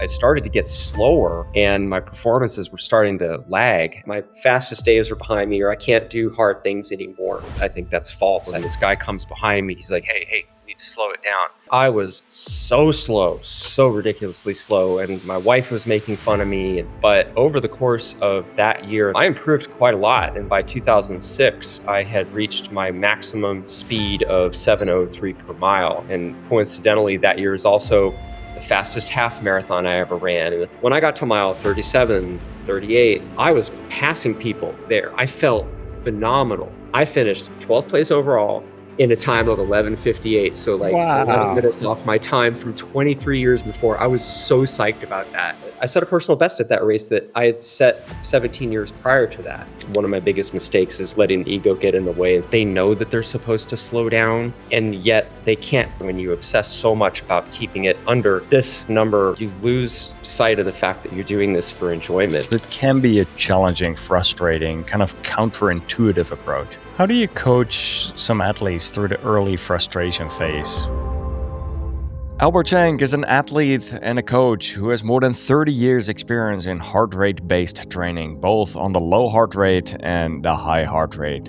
I started to get slower and my performances were starting to lag. My fastest days are behind me, or I can't do hard things anymore. I think that's false. And this guy comes behind me, he's like, hey, you need to slow it down. I was so slow, so ridiculously slow, and my wife was making fun of me. But over the course of that year, I improved quite a lot. And by 2006, I had reached my maximum speed of 7:03 per mile. And coincidentally, that year is also the fastest half marathon I ever ran. And when I got to mile 37, 38, I was passing people there. I felt phenomenal. I finished 12th place overall in a time of 11:58. So like 11 minutes off my time from 23 years before. I was so psyched about that. I set a personal best at that race that I had set 17 years prior to that. One of my biggest mistakes is letting the ego get in the way. They know that they're supposed to slow down, and yet they can't. When you obsess so much about keeping it under this number, you lose sight of the fact that you're doing this for enjoyment. It can be a challenging, frustrating, kind of counterintuitive approach. How do you coach some athletes through the early frustration phase? Albert Shank is an athlete and a coach who has more than 30 years experience in heart rate-based training, both on the low heart rate and the high heart rate.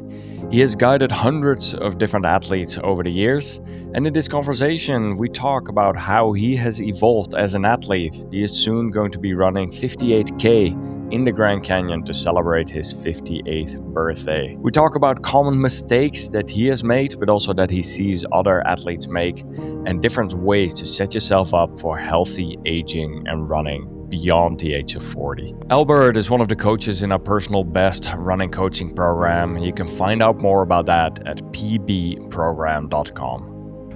He has guided hundreds of different athletes over the years, and in this conversation we talk about how he has evolved as an athlete. He is soon going to be running 58K in the Grand Canyon to celebrate his 58th birthday. We talk about common mistakes that he has made, but also that he sees other athletes make, and different ways to set yourself up for healthy aging and running beyond the age of 40. Albert is one of the coaches in our Personal Best running coaching program. You can find out more about that at pbprogram.com.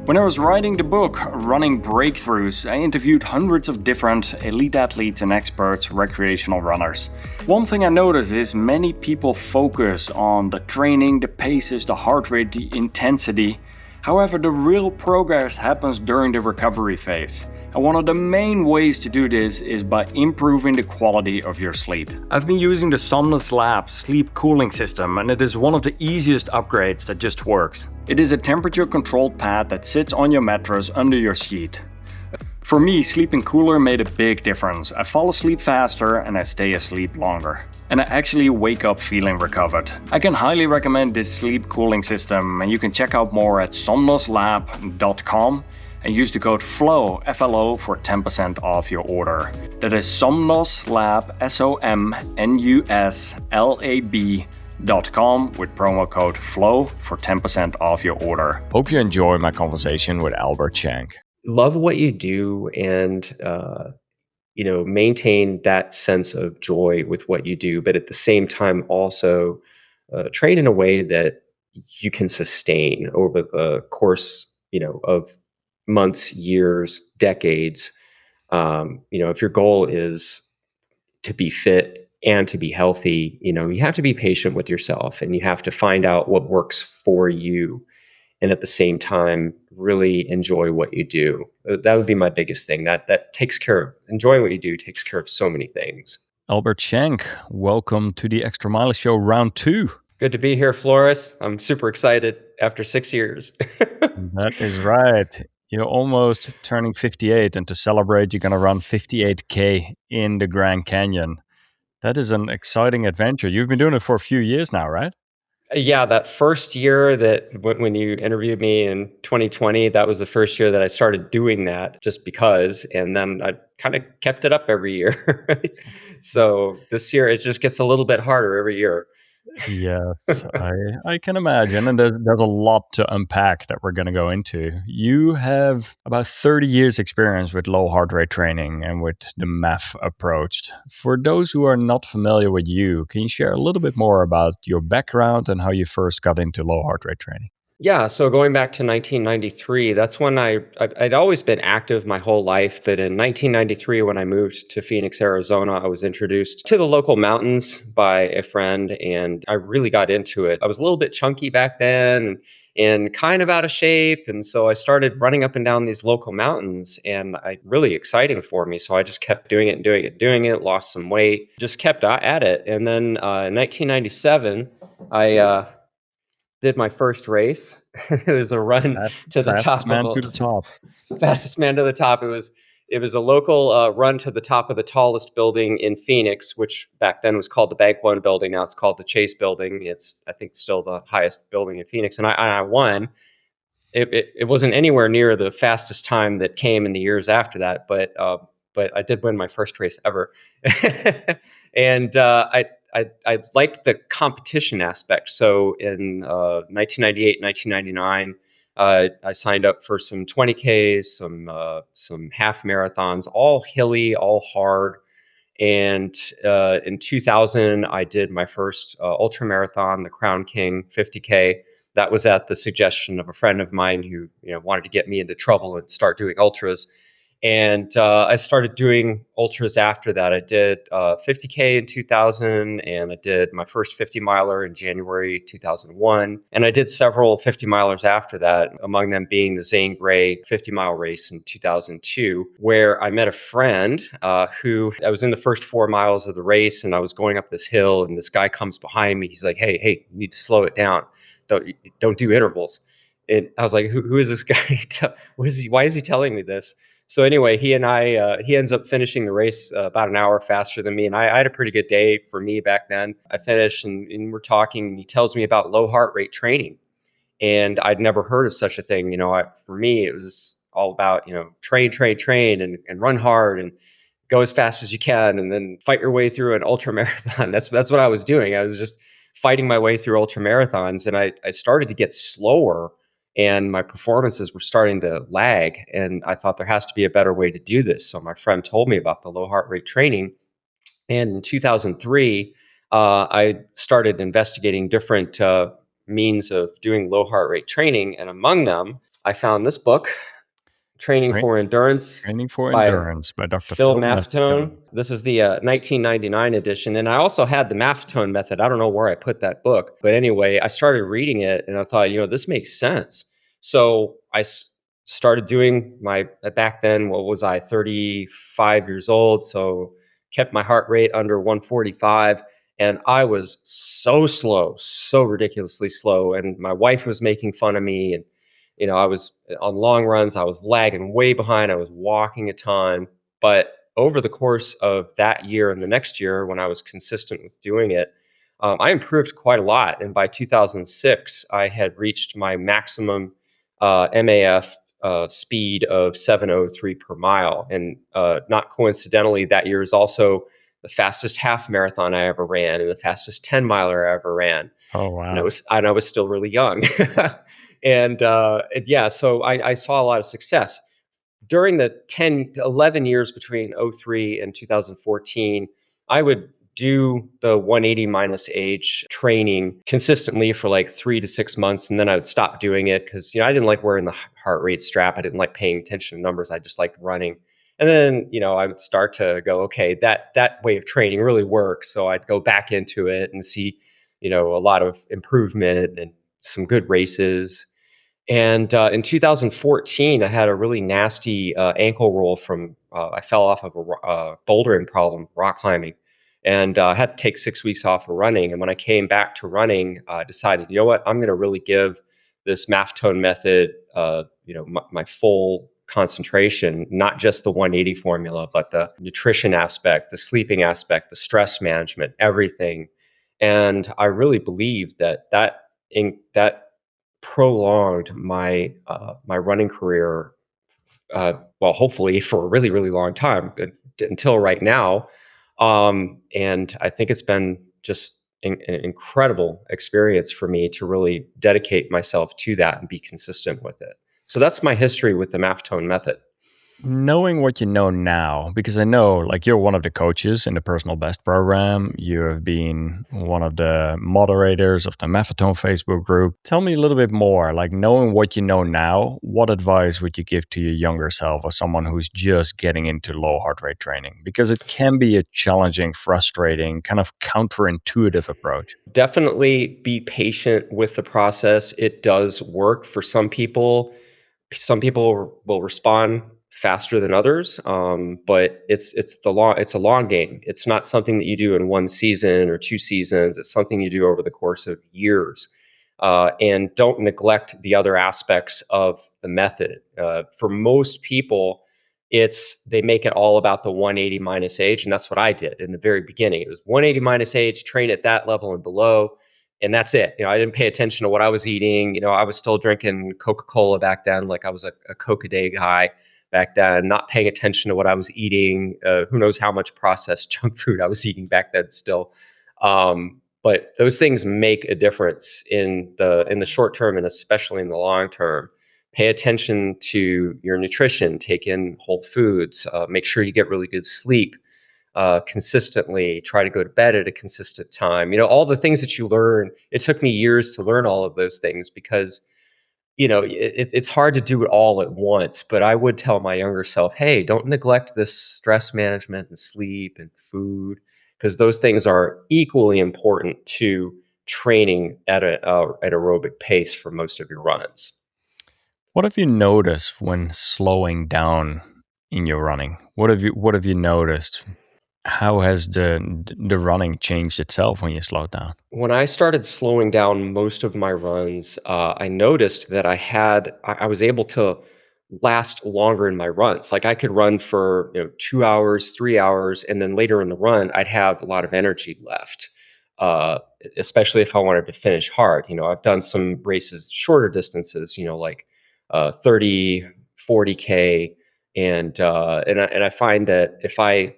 When I was writing the book, Running Breakthroughs, I interviewed hundreds of different elite athletes and experts, recreational runners. One thing I noticed is many people focus on the training, the paces, the heart rate, the intensity. However, the real progress happens during the recovery phase. And one of the main ways to do this is by improving the quality of your sleep. I've been using the Somnus Lab sleep cooling system, and it is one of the easiest upgrades that just works. It is a temperature-controlled pad that sits on your mattress under your sheet. For me, sleeping cooler made a big difference. I fall asleep faster and I stay asleep longer. And I actually wake up feeling recovered. I can highly recommend this sleep cooling system, and you can check out more at somnuslab.com. and use the code FLOW, F-L-O, for 10% off your order. That is somnuslab, SOMNUSLAB.com with promo code FLOW for 10% off your order. Hope you enjoy my conversation with Albert Shank. Love what you do and, maintain that sense of joy with what you do, but at the same time also train in a way that you can sustain over the course, of months, years, decades. If your goal is to be fit and to be healthy, you have to be patient with yourself and you have to find out what works for you. And at the same time, really enjoy what you do. That would be my biggest thing. That takes care of, enjoying what you do takes care of so many things. Albert Shank, welcome to the Extra Mile Show Round 2. Good to be here, Floris. I'm super excited after 6 years. That is right. You're almost turning 58, and to celebrate, you're going to run 58K in the Grand Canyon. That is an exciting adventure. You've been doing it for a few years now, right? Yeah, that first year that when you interviewed me in 2020, that was the first year that I started doing that just because, and then I kind of kept it up every year. Right? So this year, it just gets a little bit harder every year. Yes, I can imagine. And there's a lot to unpack that we're going to go into. You have about 30 years experience with low heart rate training and with the MEF approach. For those who are not familiar with you, can you share a little bit more about your background and how you first got into low heart rate training? Yeah, so going back to 1993, that's when I'd always been active my whole life. But in 1993, when I moved to Phoenix, Arizona, I was introduced to the local mountains by a friend, and I really got into it. I was a little bit chunky back then and kind of out of shape. And so I started running up and down these local mountains, and really exciting for me. So I just kept doing it, lost some weight, just kept at it. And then in 1997, I did my first race. It was a run to the top. To the top. Fastest man to the top. It was It was a local run to the top of the tallest building in Phoenix, which back then was called the Bank One building. Now it's called the Chase building. It's, I think, still the highest building in Phoenix. And I won. It wasn't anywhere near the fastest time that came in the years after that, but I did win my first race ever. And I liked the competition aspect. So in 1998, 1999, I signed up for some 20Ks, some half marathons, all hilly, all hard. And in 2000, I did my first ultra marathon, the Crown King 50K. That was at the suggestion of a friend of mine who wanted to get me into trouble and start doing ultras. And I started doing ultras after that. I did 50K in 2000, and I did my first 50 miler in January 2001. And I did several 50 milers after that, among them being the Zane Grey 50 mile race in 2002, where I met a friend who I was in the first 4 miles of the race, and I was going up this hill, and this guy comes behind me. He's like, hey, you need to slow it down. Don't do intervals. And I was like, who is this guy? Why is he telling me this? So anyway, he ends up finishing the race about an hour faster than me. And I had a pretty good day for me back then. I finished and we're talking, and he tells me about low heart rate training. And I'd never heard of such a thing. For me, it was all about, train and run hard and go as fast as you can, and then fight your way through an ultra marathon. That's what I was doing. I was just fighting my way through ultra marathons, and I started to get slower, and my performances were starting to lag. And I thought there has to be a better way to do this. So my friend told me about the low heart rate training. And in 2003, I started investigating different means of doing low heart rate training. And among them, I found this book, Training for Endurance by Dr. Phil Maffetone. This is the 1999 edition. And I also had the Maffetone method. I don't know where I put that book. But anyway, I started reading it and I thought, this makes sense. So I started doing back then, what was I, 35 years old. So kept my heart rate under 145. And I was so slow, so ridiculously slow. And my wife was making fun of me. And I was on long runs, I was lagging way behind. I was walking a ton. But over the course of that year and the next year, when I was consistent with doing it, I improved quite a lot. And by 2006, I had reached my maximum MAF speed of 7:03 per mile. And not coincidentally, that year is also the fastest half marathon I ever ran and the fastest 10 miler I ever ran. Oh, wow. And I was still really young. And so I saw a lot of success. During the 11 years between 03 and 2014, I would do the 180 minus age training consistently for like 3 to 6 months. And then I would stop doing it because, I didn't like wearing the heart rate strap. I didn't like paying attention to numbers. I just liked running. And then, I would start to go, okay, that way of training really works. So I'd go back into it and see, a lot of improvement and some good races. And in 2014, I had a really nasty ankle roll from, I fell off of a bouldering problem, rock climbing, and I had to take 6 weeks off of running. And when I came back to running, I decided, what, I'm going to really give this Maffetone method, my full concentration, not just the 180 formula, but the nutrition aspect, the sleeping aspect, the stress management, everything. And I really believe that prolonged my running career, hopefully for a really, really long time until right now. And I think it's been just an incredible experience for me to really dedicate myself to that and be consistent with it. So that's my history with the Maffetone method. Knowing what you know now, because I know you're one of the coaches in the Personal Best program, you have been one of the moderators of the Maffetone Facebook group. Tell me a little bit more, knowing what you know now, what advice would you give to your younger self or someone who's just getting into low heart rate training? Because it can be a challenging, frustrating, kind of counterintuitive approach. Definitely be patient with the process. It does work for some people. Some people will respond faster than others, but it's a long game. It's not something that you do in one season or 2 seasons. It's something you do over the course of years. And don't neglect the other aspects of the method. For most people, they make it all about the 180 minus age, and that's what I did in the very beginning. It was 180 minus age, train at that level and below, and that's it. I didn't pay attention to what I was eating. I was still drinking Coca-Cola back then, like I was a Coke a day guy back then, not paying attention to what I was eating. Who knows how much processed junk food I was eating back then still. But those things make a difference in the short term and especially in the long term. Pay attention to your nutrition, take in whole foods, make sure you get really good sleep consistently, try to go to bed at a consistent time. All the things that you learn, it took me years to learn all of those things because, it's hard to do it all at once. But I would tell my younger self, hey, don't neglect this stress management and sleep and food, because those things are equally important to training at an aerobic pace for most of your runs. What have you noticed when slowing down in your running? What have you noticed? How has the running changed itself when you slowed down? When I started slowing down most of my runs, I noticed that I was able to last longer in my runs. Like I could run for 2 hours, 3 hours, and then later in the run, I'd have a lot of energy left. Especially if I wanted to finish hard. I've done some races, shorter distances, like 30, 40K. And I find that if I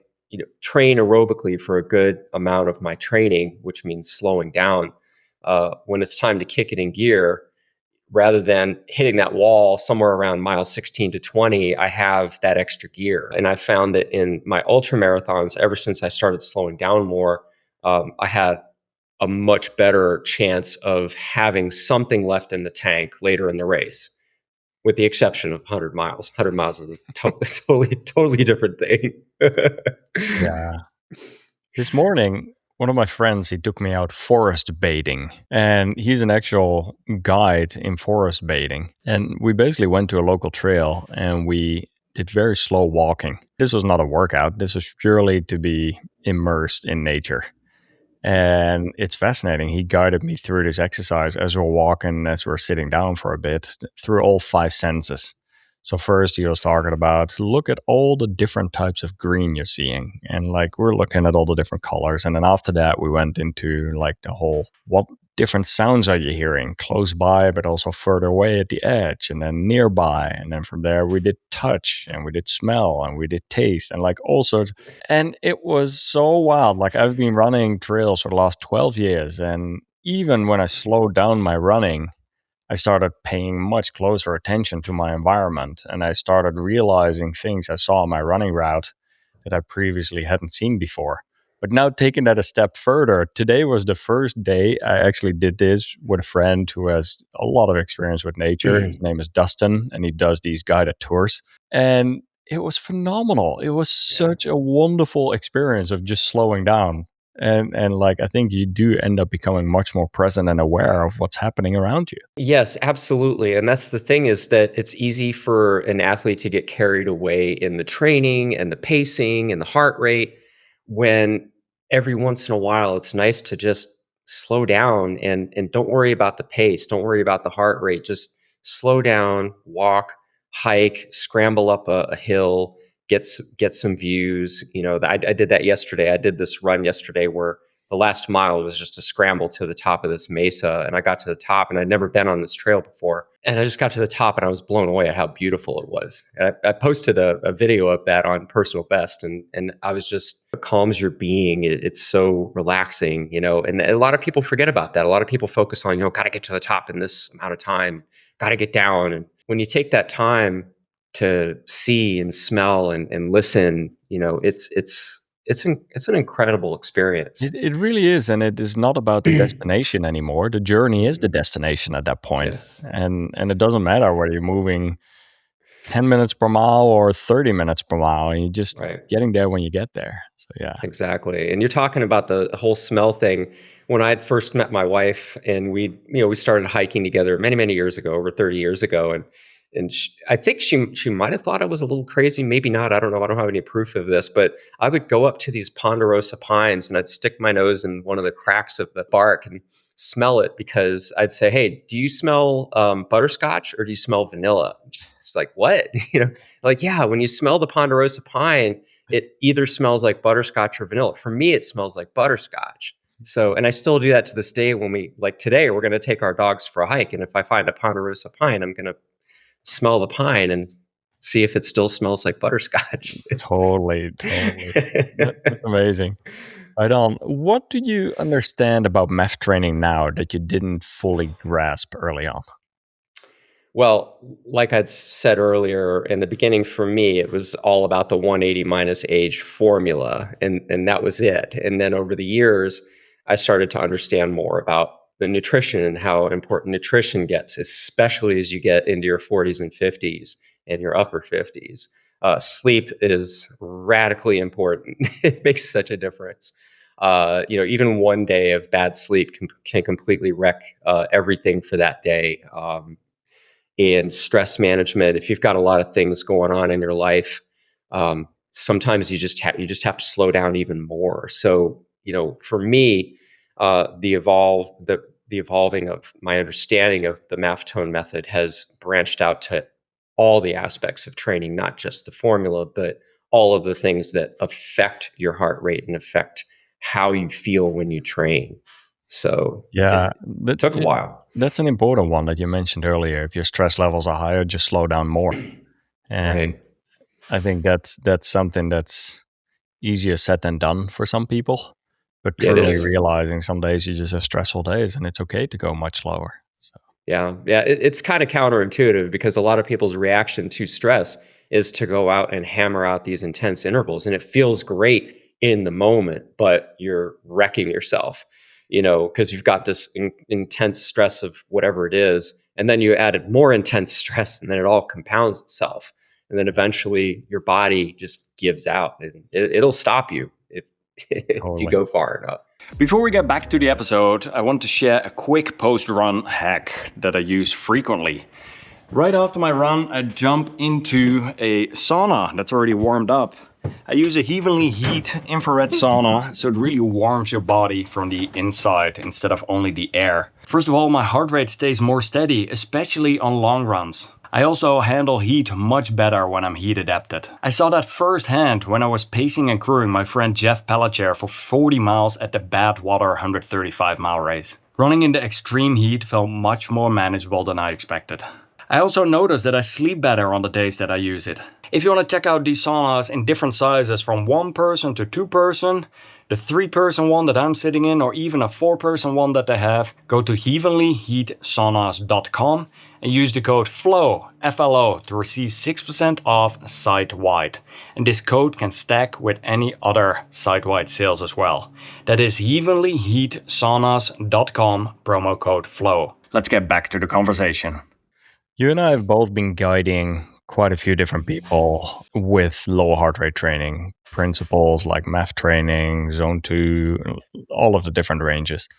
train aerobically for a good amount of my training, which means slowing down, when it's time to kick it in gear, rather than hitting that wall somewhere around mile 16 to 20, I have that extra gear. And I found that in my ultra marathons, ever since I started slowing down more, I had a much better chance of having something left in the tank later in the race, with the exception of 100 miles. 100 miles is a totally different thing. Yeah. This morning, one of my friends, he took me out forest baiting, and he's an actual guide in forest baiting. And we basically went to a local trail and we did very slow walking. This was not a workout. This was purely to be immersed in nature. And it's fascinating. He guided me through this exercise as we're walking, as we're sitting down for a bit, through all 5 senses. So first he was talking about, look at all the different types of green you're seeing. And like, we're looking at all the different colors. And then after that, we went into like the whole, what different sounds are you hearing close by, but also further away at the edge and then nearby. And then from there, we did touch and we did smell and we did taste and like all sorts. And it was so wild. Like I've been running trails for the last 12 years. And even when I slowed down my running, I started paying much closer attention to my environment, and I started realizing things I saw on my running route that I previously hadn't seen before. But now taking that a step further, today was the first day I actually did this with a friend who has a lot of experience with nature. His name is Dustin, and he does these guided tours. And it was phenomenal. It was such a wonderful experience of just slowing down. And like, I think you do end up becoming much more present and aware of what's happening around you. Yes, absolutely. And that's the thing, is that it's easy for an athlete to get carried away in the training and the pacing and the heart rate, when every once in a while it's nice to just slow down and don't worry about the pace. Don't worry about the heart rate. Just slow down, walk, hike, scramble up a hill, get some views. I did that yesterday. I did this run yesterday where the last mile was just a scramble to the top of this mesa, and I got to the top, and I'd never been on this trail before. And I just got to the top and I was blown away at how beautiful it was. And I posted a video of that on Personal Best, and I was just, it calms your being. It's so relaxing, and a lot of people forget about that. A lot of people focus on, got to get to the top in this amount of time, got to get down. And when you take that time to see and smell and listen, it's an incredible experience. It really is. And it is not about the destination anymore. The journey is the destination at that point. Yes. And it doesn't matter whether you're moving 10 minutes per mile or 30 minutes per mile. And you're just getting there when you get there. So, yeah. Exactly. And you're talking about the whole smell thing. When I had first met my wife, and we started hiking together many, many years ago, over 30 years ago. And I think she might have thought I was a little crazy. Maybe not. I don't know. I don't have any proof of this. But I would go up to these ponderosa pines and I'd stick my nose in one of the cracks of the bark and smell it because I'd say, "Hey, do you smell butterscotch or do you smell vanilla?" It's like, "What?" Like, yeah, when you smell the ponderosa pine, it either smells like butterscotch or vanilla. For me, it smells like butterscotch. So, and I still do that to this day when like today, we're going to take our dogs for a hike. And if I find a ponderosa pine, I'm going to smell the pine and see if it still smells like butterscotch. Totally. That's amazing. Right on. What do you understand about meth training now that you didn't fully grasp early on? Well, like I'd said earlier in the beginning, for me, it was all about the 180 minus age formula, and that was it. And then over the years, I started to understand more about the nutrition and how important nutrition gets, especially as you get into your 40s and 50s and your upper 50s. Sleep is radically important. It makes such a difference. Even one day of bad sleep can completely wreck everything for that day. And stress management. If you've got a lot of things going on in your life, sometimes you just have to slow down even more. So, for me, the evolving of my understanding of the Maftone method has branched out to all the aspects of training, not just the formula, but all of the things that affect your heart rate and affect how you feel when you train. So Yeah, it took a while. That's an important one that you mentioned earlier. If your stress levels are higher, just slow down more. And Right. I think that's something that's easier said than done for some people. But Yeah, it truly is. realizing some days you just have stressful days and it's okay to go much slower. So Yeah, it's kind of counterintuitive because a lot of people's reaction to stress is to go out and hammer out these intense intervals, and it feels great in the moment, but you're wrecking yourself, because you've got this intense stress of whatever it is, and then you added more intense stress, and then it all compounds itself, and then eventually your body just gives out, and it'll stop you if if you totally. go far enough. Before we get back to the episode, I want to share a quick post-run hack that I use frequently. Right after my run, I jump into a sauna that's already warmed up. I use a Heavenly Heat infrared sauna, so it really warms your body from the inside instead of only the air. First of all, my heart rate stays more steady, especially on long runs. I also handle heat much better when I'm heat adapted. I saw that firsthand when I was pacing and crewing my friend Jeff Pelletier for 40 miles at the Badwater 135 mile race. Running in the extreme heat felt much more manageable than I expected. I also noticed that I sleep better on the days that I use it. If you want to check out these saunas in different sizes from 1 person to 2 person, the 3 person one that I'm sitting in, or even a 4 person one that they have, go to heavenlyheatsaunas.com and use the code FLOW, F-L-O, to receive 6% off site-wide. And this code can stack with any other site-wide sales as well. That is heavenlyheatsaunas.com, promo code FLOW. Let's get back to the conversation. You and I have both been guiding quite a few different people with low heart rate training, principles like MAF training, zone 2, all of the different ranges.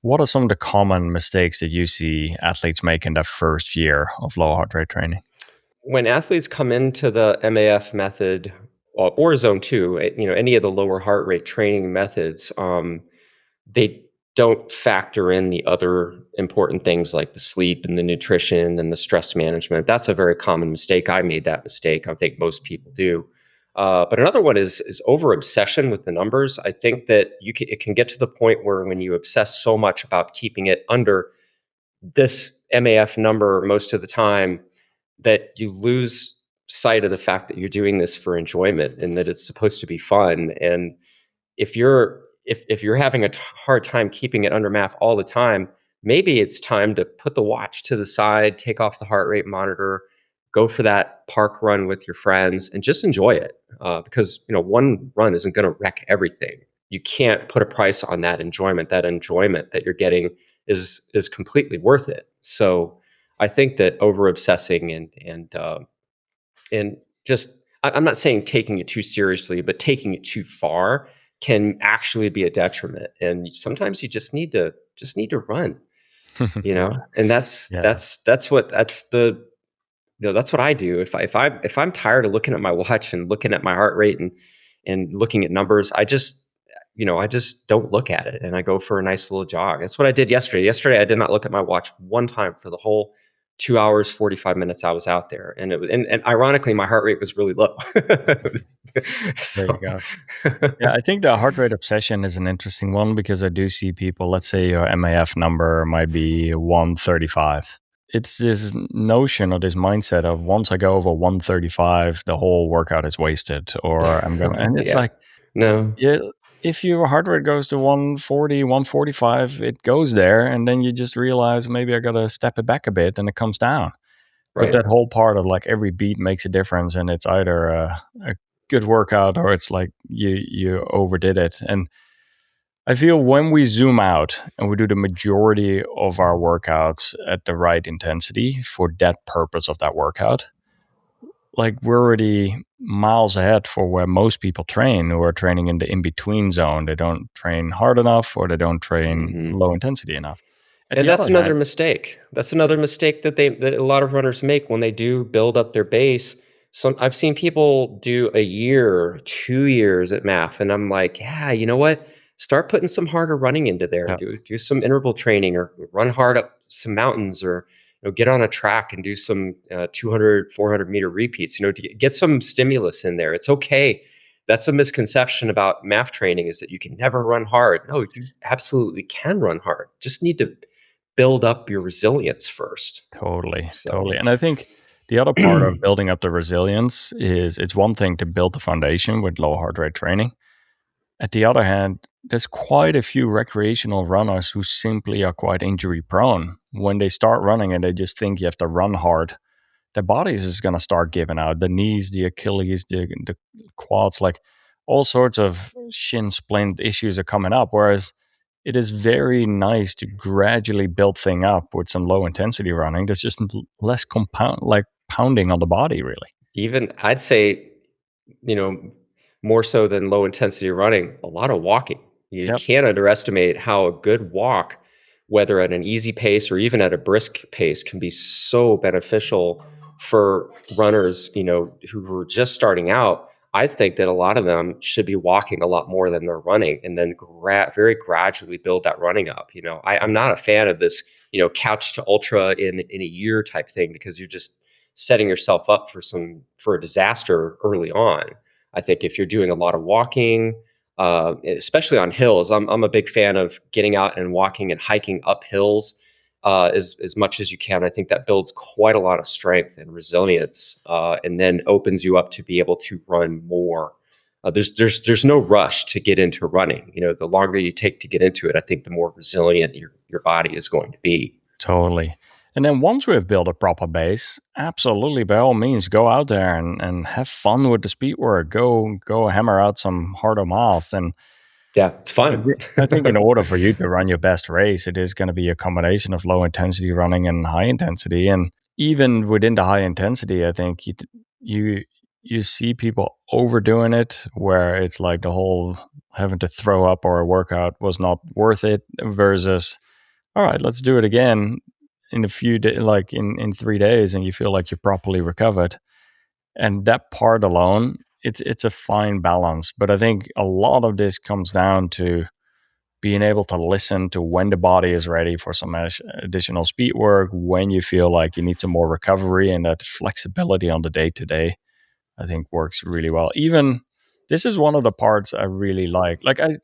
What are some of the common mistakes that you see athletes make in their first year of low heart rate training? When athletes come into the MAF method or zone 2, any of the lower heart rate training methods, they don't factor in the other important things like the sleep and the nutrition and the stress management. That's a very common mistake. I made that mistake. I think most people do. But another one is over obsession with the numbers. I think that it can get to the point where when you obsess so much about keeping it under this MAF number most of the time, that you lose sight of the fact that you're doing this for enjoyment and that it's supposed to be fun. And if you're having a hard time keeping it under MAF all the time, maybe it's time to put the watch to the side, take off the heart rate monitor, go for that park run with your friends, and just enjoy it. Because one run isn't going to wreck everything. You can't put a price on that enjoyment. That enjoyment that you're getting is completely worth it. So I think that over obsessing and just I'm not saying taking it too seriously, but taking it too far can actually be a detriment. And sometimes you just need to run, and that's what I do. If I'm tired of looking at my watch and looking at my heart rate and looking at numbers, I just don't look at it and I go for a nice little jog. That's what I did yesterday. Yesterday, I did not look at my watch one time for the whole 2 hours, 45 minutes I was out there. And and ironically, my heart rate was really low. There So, you go. Yeah, I think the heart rate obsession is an interesting one because I do see people, let's say your MAF number might be 135. It's this notion or this mindset of once I go over 135, the whole workout is wasted, or I'm going, and it's yeah, like, no, yeah, if your heart rate goes to 140, 145, it goes there, and then you just realize maybe I got to step it back a bit and it comes down. But right. that whole part of like every beat makes a difference, and it's either a good workout or it's like you overdid it. And I feel when we zoom out and we do the majority of our workouts at the right intensity for that purpose of that workout, like we're already miles ahead for where most people train who are training in the in between zone. They don't train hard enough or they don't train Hmm. low intensity enough. At And the that's other another hand, mistake. That's another mistake that a lot of runners make when they do build up their base. I've seen people do a year, 2 years at MAF, and I'm like, yeah, you know what? Start putting some harder running into there. yeah, Do some interval training, or run hard up some mountains, or get on a track and do some 200, 400 meter repeats. To get some stimulus in there. It's okay. That's a misconception about MAF training, is that you can never run hard. No, you absolutely can run hard. Just need to build up your resilience first. totally, So, totally. And I think the other part of building up the resilience is it's one thing to build the foundation with low heart rate training. At the other hand, there's quite a few recreational runners who simply are quite injury prone. When they start running and they just think you have to run hard, their bodies is going to start giving out. The knees, the Achilles, the quads, like all sorts of shin splint issues are coming up. Whereas it is very nice to gradually build thing up with some low intensity running. There's just less compound, like pounding on the body, really. even I'd say, you know, more so than low intensity running, a lot of walking. You Yep. can't underestimate how a good walk, whether at an easy pace or even at a brisk pace, can be so beneficial for runners, who are just starting out. I think that a lot of them should be walking a lot more than they're running, and then very gradually build that running up. I'm not a fan of this, couch to ultra in a year type thing, because you're just setting yourself up for a disaster early on. I think if you're doing a lot of walking, especially on hills, I'm a big fan of getting out and walking and hiking up hills as much as you can. I think that builds quite a lot of strength and resilience, and then opens you up to be able to run more. There's no rush to get into running. The longer you take to get into it, I think the more resilient your body is going to be. Totally. And then once we've built a proper base, absolutely, by all means, go out there and have fun with the speed work. Go hammer out some harder miles. And Yeah, it's fun. I think in order for you to run your best race, it is going to be a combination of low intensity running and high intensity. And even within the high intensity, I think you you see people overdoing it, where it's like the whole having to throw up or a workout was not worth it, versus all right, let's do it again in a few days, like in 3 days, and you feel like you're properly recovered. And that part alone, it's a fine balance. But I think a lot of this comes down to being able to listen to when the body is ready for some additional speed work, when you feel like you need some more recovery, and that flexibility on the day to day, I think works really well. Even this is one of the parts I really like. Like I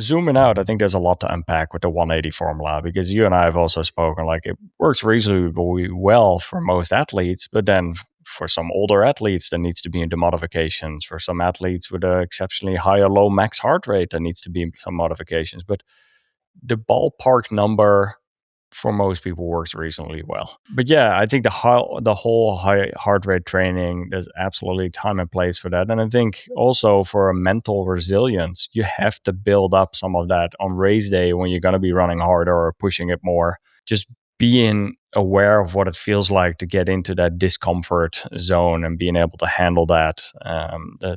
zooming out, I think there's a lot to unpack with the 180 formula, because you and I have also spoken, like it works reasonably well for most athletes, but then for some older athletes, there needs to be into modifications. For some athletes with an exceptionally high or low max heart rate, there needs to be some modifications. But the ballpark number for most people works reasonably well. But yeah, I think the whole high heart rate training, there's absolutely time and place for that. And I think also for a mental resilience, you have to build up some of that on race day when you're going to be running harder or pushing it more. Just being aware of what it feels like to get into that discomfort zone and being able to handle that.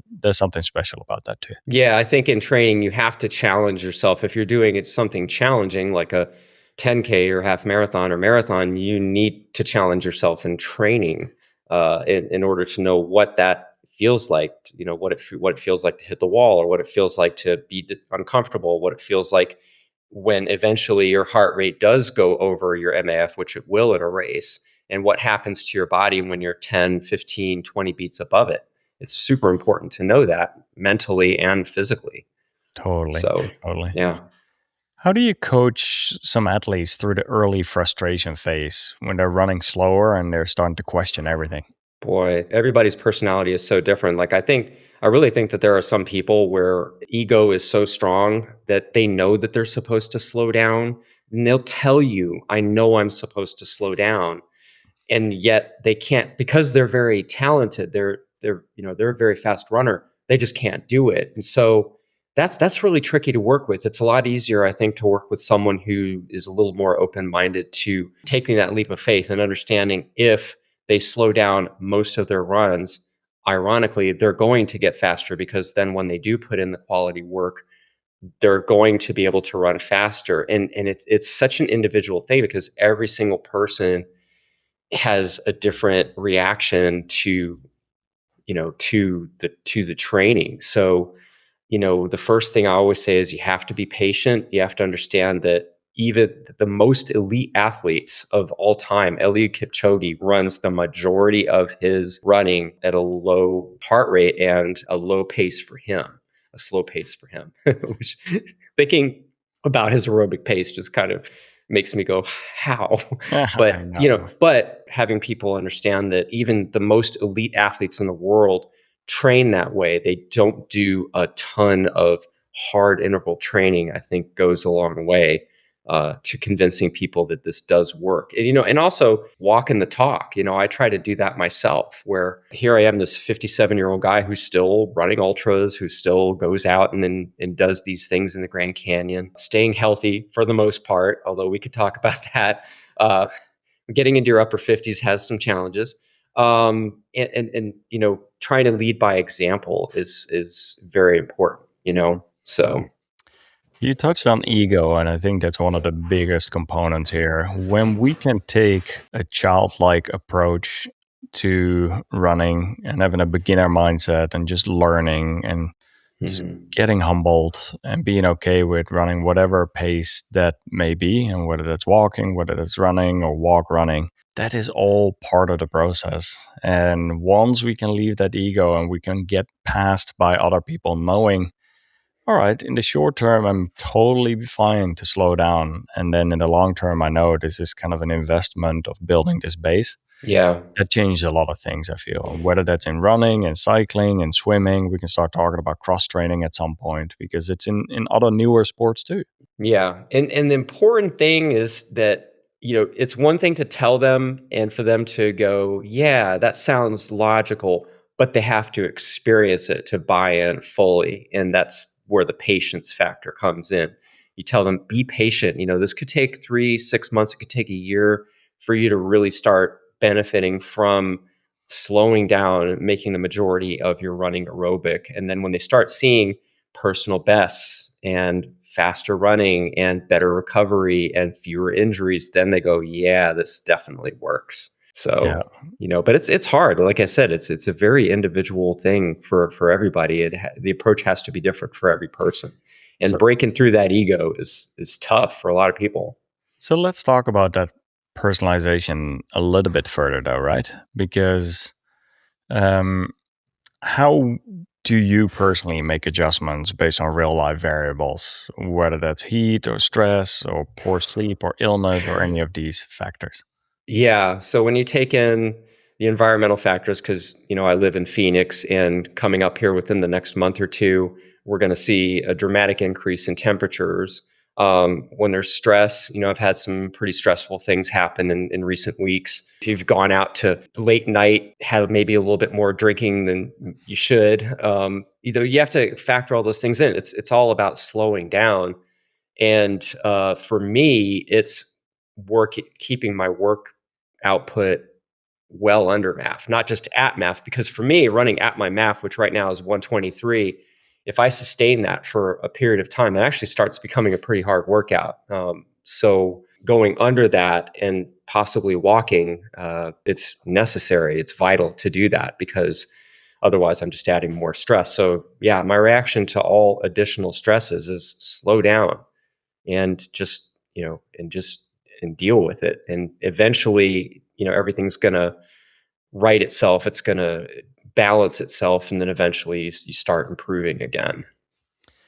There's something special about that too. Yeah, I think in training, you have to challenge yourself. If you're doing it something challenging, like a 10K or half marathon or marathon, you need to challenge yourself in training in order to know what that feels like, what it feels like to hit the wall, or what it feels like to be uncomfortable, what it feels like when eventually your heart rate does go over your MAF, which it will in a race, and what happens to your body when you're 10, 15, 20 beats above it. It's super important to know that mentally and physically. Totally. So, Totally. yeah. How do you coach some athletes through the early frustration phase when they're running slower and they're starting to question everything? Boy, everybody's personality is so different. Like, I really think that there are some people where ego is so strong that they know that they're supposed to slow down. And they'll tell you, I know I'm supposed to slow down. And yet they can't, because they're very talented. They're a very fast runner. They just can't do it. And so that's really tricky to work with. It's a lot easier, I think, to work with someone who is a little more open-minded to taking that leap of faith and understanding if they slow down most of their runs, ironically, they're going to get faster, because then when they do put in the quality work, they're going to be able to run faster. And it's such an individual thing, because every single person has a different reaction to the training. So, the first thing I always say is you have to be patient. You have to understand that even the most elite athletes of all time, Eliud Kipchoge, runs the majority of his running at a low heart rate and a low pace for him, a slow pace for him. Which, thinking about his aerobic pace just kind of makes me go, how? I But, know. but having people understand that even the most elite athletes in the world train that way. They don't do a ton of hard interval training, I think goes a long way to convincing people that this does work. And also walking the talk. I try to do that myself, where here I am, this 57-year-old guy who's still running ultras, who still goes out and does these things in the Grand Canyon, staying healthy for the most part, although we could talk about that. Getting into your upper 50s has some challenges. And trying to lead by example is very important, so. You touched on ego, and I think that's one of the biggest components here. When we can take a childlike approach to running and having a beginner mindset and just learning and just getting humbled and being okay with running whatever pace that may be, and whether that's walking, whether that's running or walk running, that is all part of the process. And once we can leave that ego and we can get passed by other people knowing, all right, in the short term, I'm totally fine to slow down. And then in the long term, I know this is kind of an investment of building this base. Yeah. That changed a lot of things, I feel. Whether that's in running and cycling and swimming, we can start talking about cross training at some point, because it's in other newer sports too. Yeah. And the important thing is that, it's one thing to tell them and for them to go, yeah, that sounds logical, but they have to experience it to buy in fully. And that's where the patience factor comes in. You tell them, be patient. This could take 3-6 months. It could take a year for you to really start benefiting from slowing down and making the majority of your running aerobic. And then when they start seeing personal bests and faster running and better recovery and fewer injuries, then they go, yeah, this definitely works. So, but it's hard. Like I said, it's a very individual thing for everybody. The approach has to be different for every person. And breaking through that ego is tough for a lot of people. So let's talk about that personalization a little bit further though, right? Because how do you personally make adjustments based on real life variables, whether that's heat or stress or poor sleep or illness or any of these factors? Yeah. So when you take in the environmental factors, because, I live in Phoenix, and coming up here within the next month or two, we're going to see a dramatic increase in temperatures. When there's stress, I've had some pretty stressful things happen in recent weeks. If you've gone out to late night, had maybe a little bit more drinking than you should, you have to factor all those things in. It's all about slowing down. And for me, it's keeping my work output well under MAF, not just at MAF, because for me, running at my MAF, which right now is 123, if I sustain that for a period of time, it actually starts becoming a pretty hard workout. So going under that and possibly walking, it's necessary. It's vital to do that, because Otherwise, I'm just adding more stress. So yeah, my reaction to all additional stresses is slow down and just, and deal with it. And eventually, everything's going to right itself. It's going to balance itself. And then eventually you start improving again,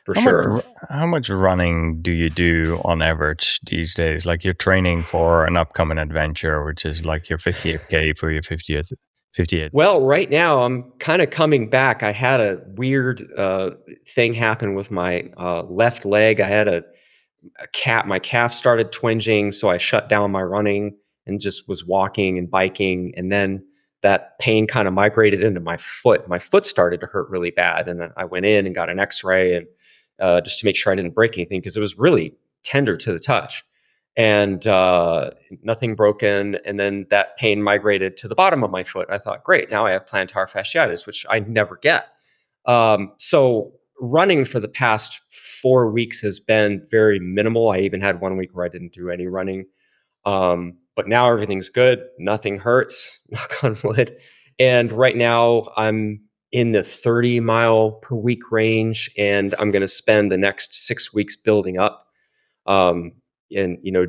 for How much sure. how much running do you do on average these days? Like you're training for an upcoming adventure, which is like your 50K for your 50th. Well, right now I'm kind of coming back. I had a weird thing happen with my left leg. I had a my calf started twinging, so I shut down my running and just was walking and biking. And then that pain kind of migrated into my foot. My foot started to hurt really bad. And then I went in and got an x-ray and just to make sure I didn't break anything because it was really tender to the touch and nothing broken. And then that pain migrated to the bottom of my foot. I thought, great, now I have plantar fasciitis, which I never get. So running for the past 4 weeks has been very minimal. I even had 1 week where I didn't do any running. But now everything's good. Nothing hurts, knock on wood. And right now I'm in the 30 mile per week range, and I'm going to spend the next 6 weeks building up. And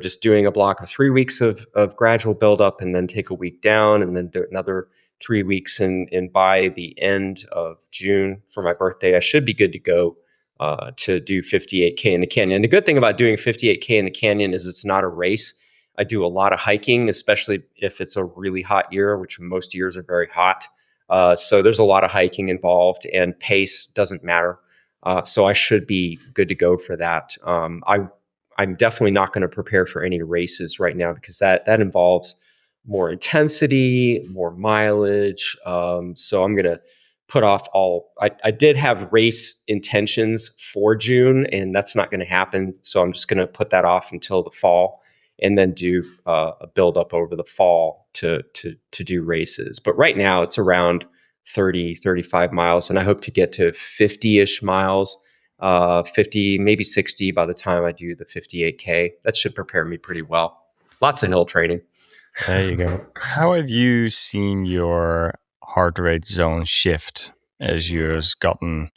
just doing a block of 3 weeks of gradual buildup, and then take a week down, and then do another 3 weeks. And by the end of June for my birthday, I should be good to go to do 58K in the canyon. And the good thing about doing 58K in the canyon is it's not a race. I do a lot of hiking, especially if it's a really hot year, which most years are very hot. So there's a lot of hiking involved, and pace doesn't matter. So I should be good to go for that. I'm definitely not going to prepare for any races right now because that involves more intensity, more mileage. So I'm going to put off all. I did have race intentions for June, and that's not going to happen. So I'm just going to put that off until the fall, and then do a build up over the fall to do races. But right now it's around 30, 35 miles, and I hope to get to 50-ish miles. 50, maybe 60 by the time I do the 58K. That should prepare me pretty well. Lots of hill training. There you go. How have you seen your heart rate zone shift as you've gotten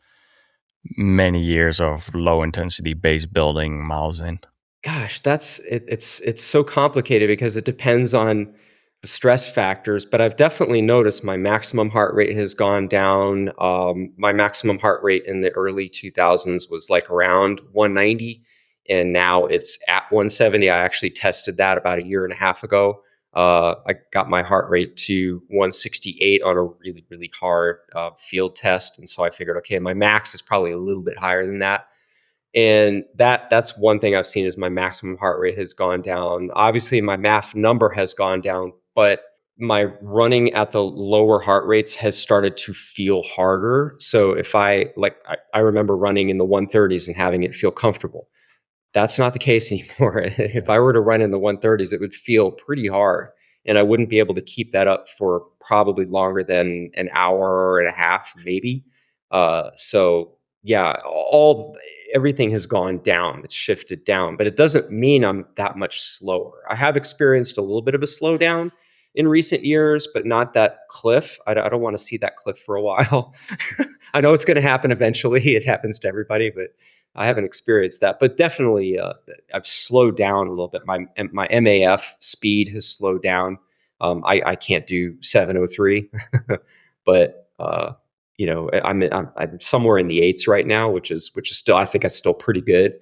many years of low intensity base building miles in? Gosh, it's so complicated because it depends on the stress factors, but I've definitely noticed my maximum heart rate has gone down. My maximum heart rate in the early 2000s was like around 190, and now it's at 170. I actually tested that about a year and a half ago. I got my heart rate to 168 on a really, really hard field test, and so I figured, okay, my max is probably a little bit higher than that. And that's one thing I've seen is my maximum heart rate has gone down. Obviously, my MAF number has gone down, but my running at the lower heart rates has started to feel harder. So if I remember running in the 130s and having it feel comfortable. That's not the case anymore. If I were to run in the 130s, it would feel pretty hard, and I wouldn't be able to keep that up for probably longer than an hour and a half, maybe. So yeah, everything has gone down. It's shifted down, but it doesn't mean I'm that much slower. I have experienced a little bit of a slowdown in recent years, but not that cliff. I don't want to see that cliff for a while. I know it's going to happen eventually. It happens to everybody, but I haven't experienced that. But definitely, I've slowed down a little bit. My MAF speed has slowed down. I can't do 703, but I'm somewhere in the eights right now, which is still, I think, that's still pretty good.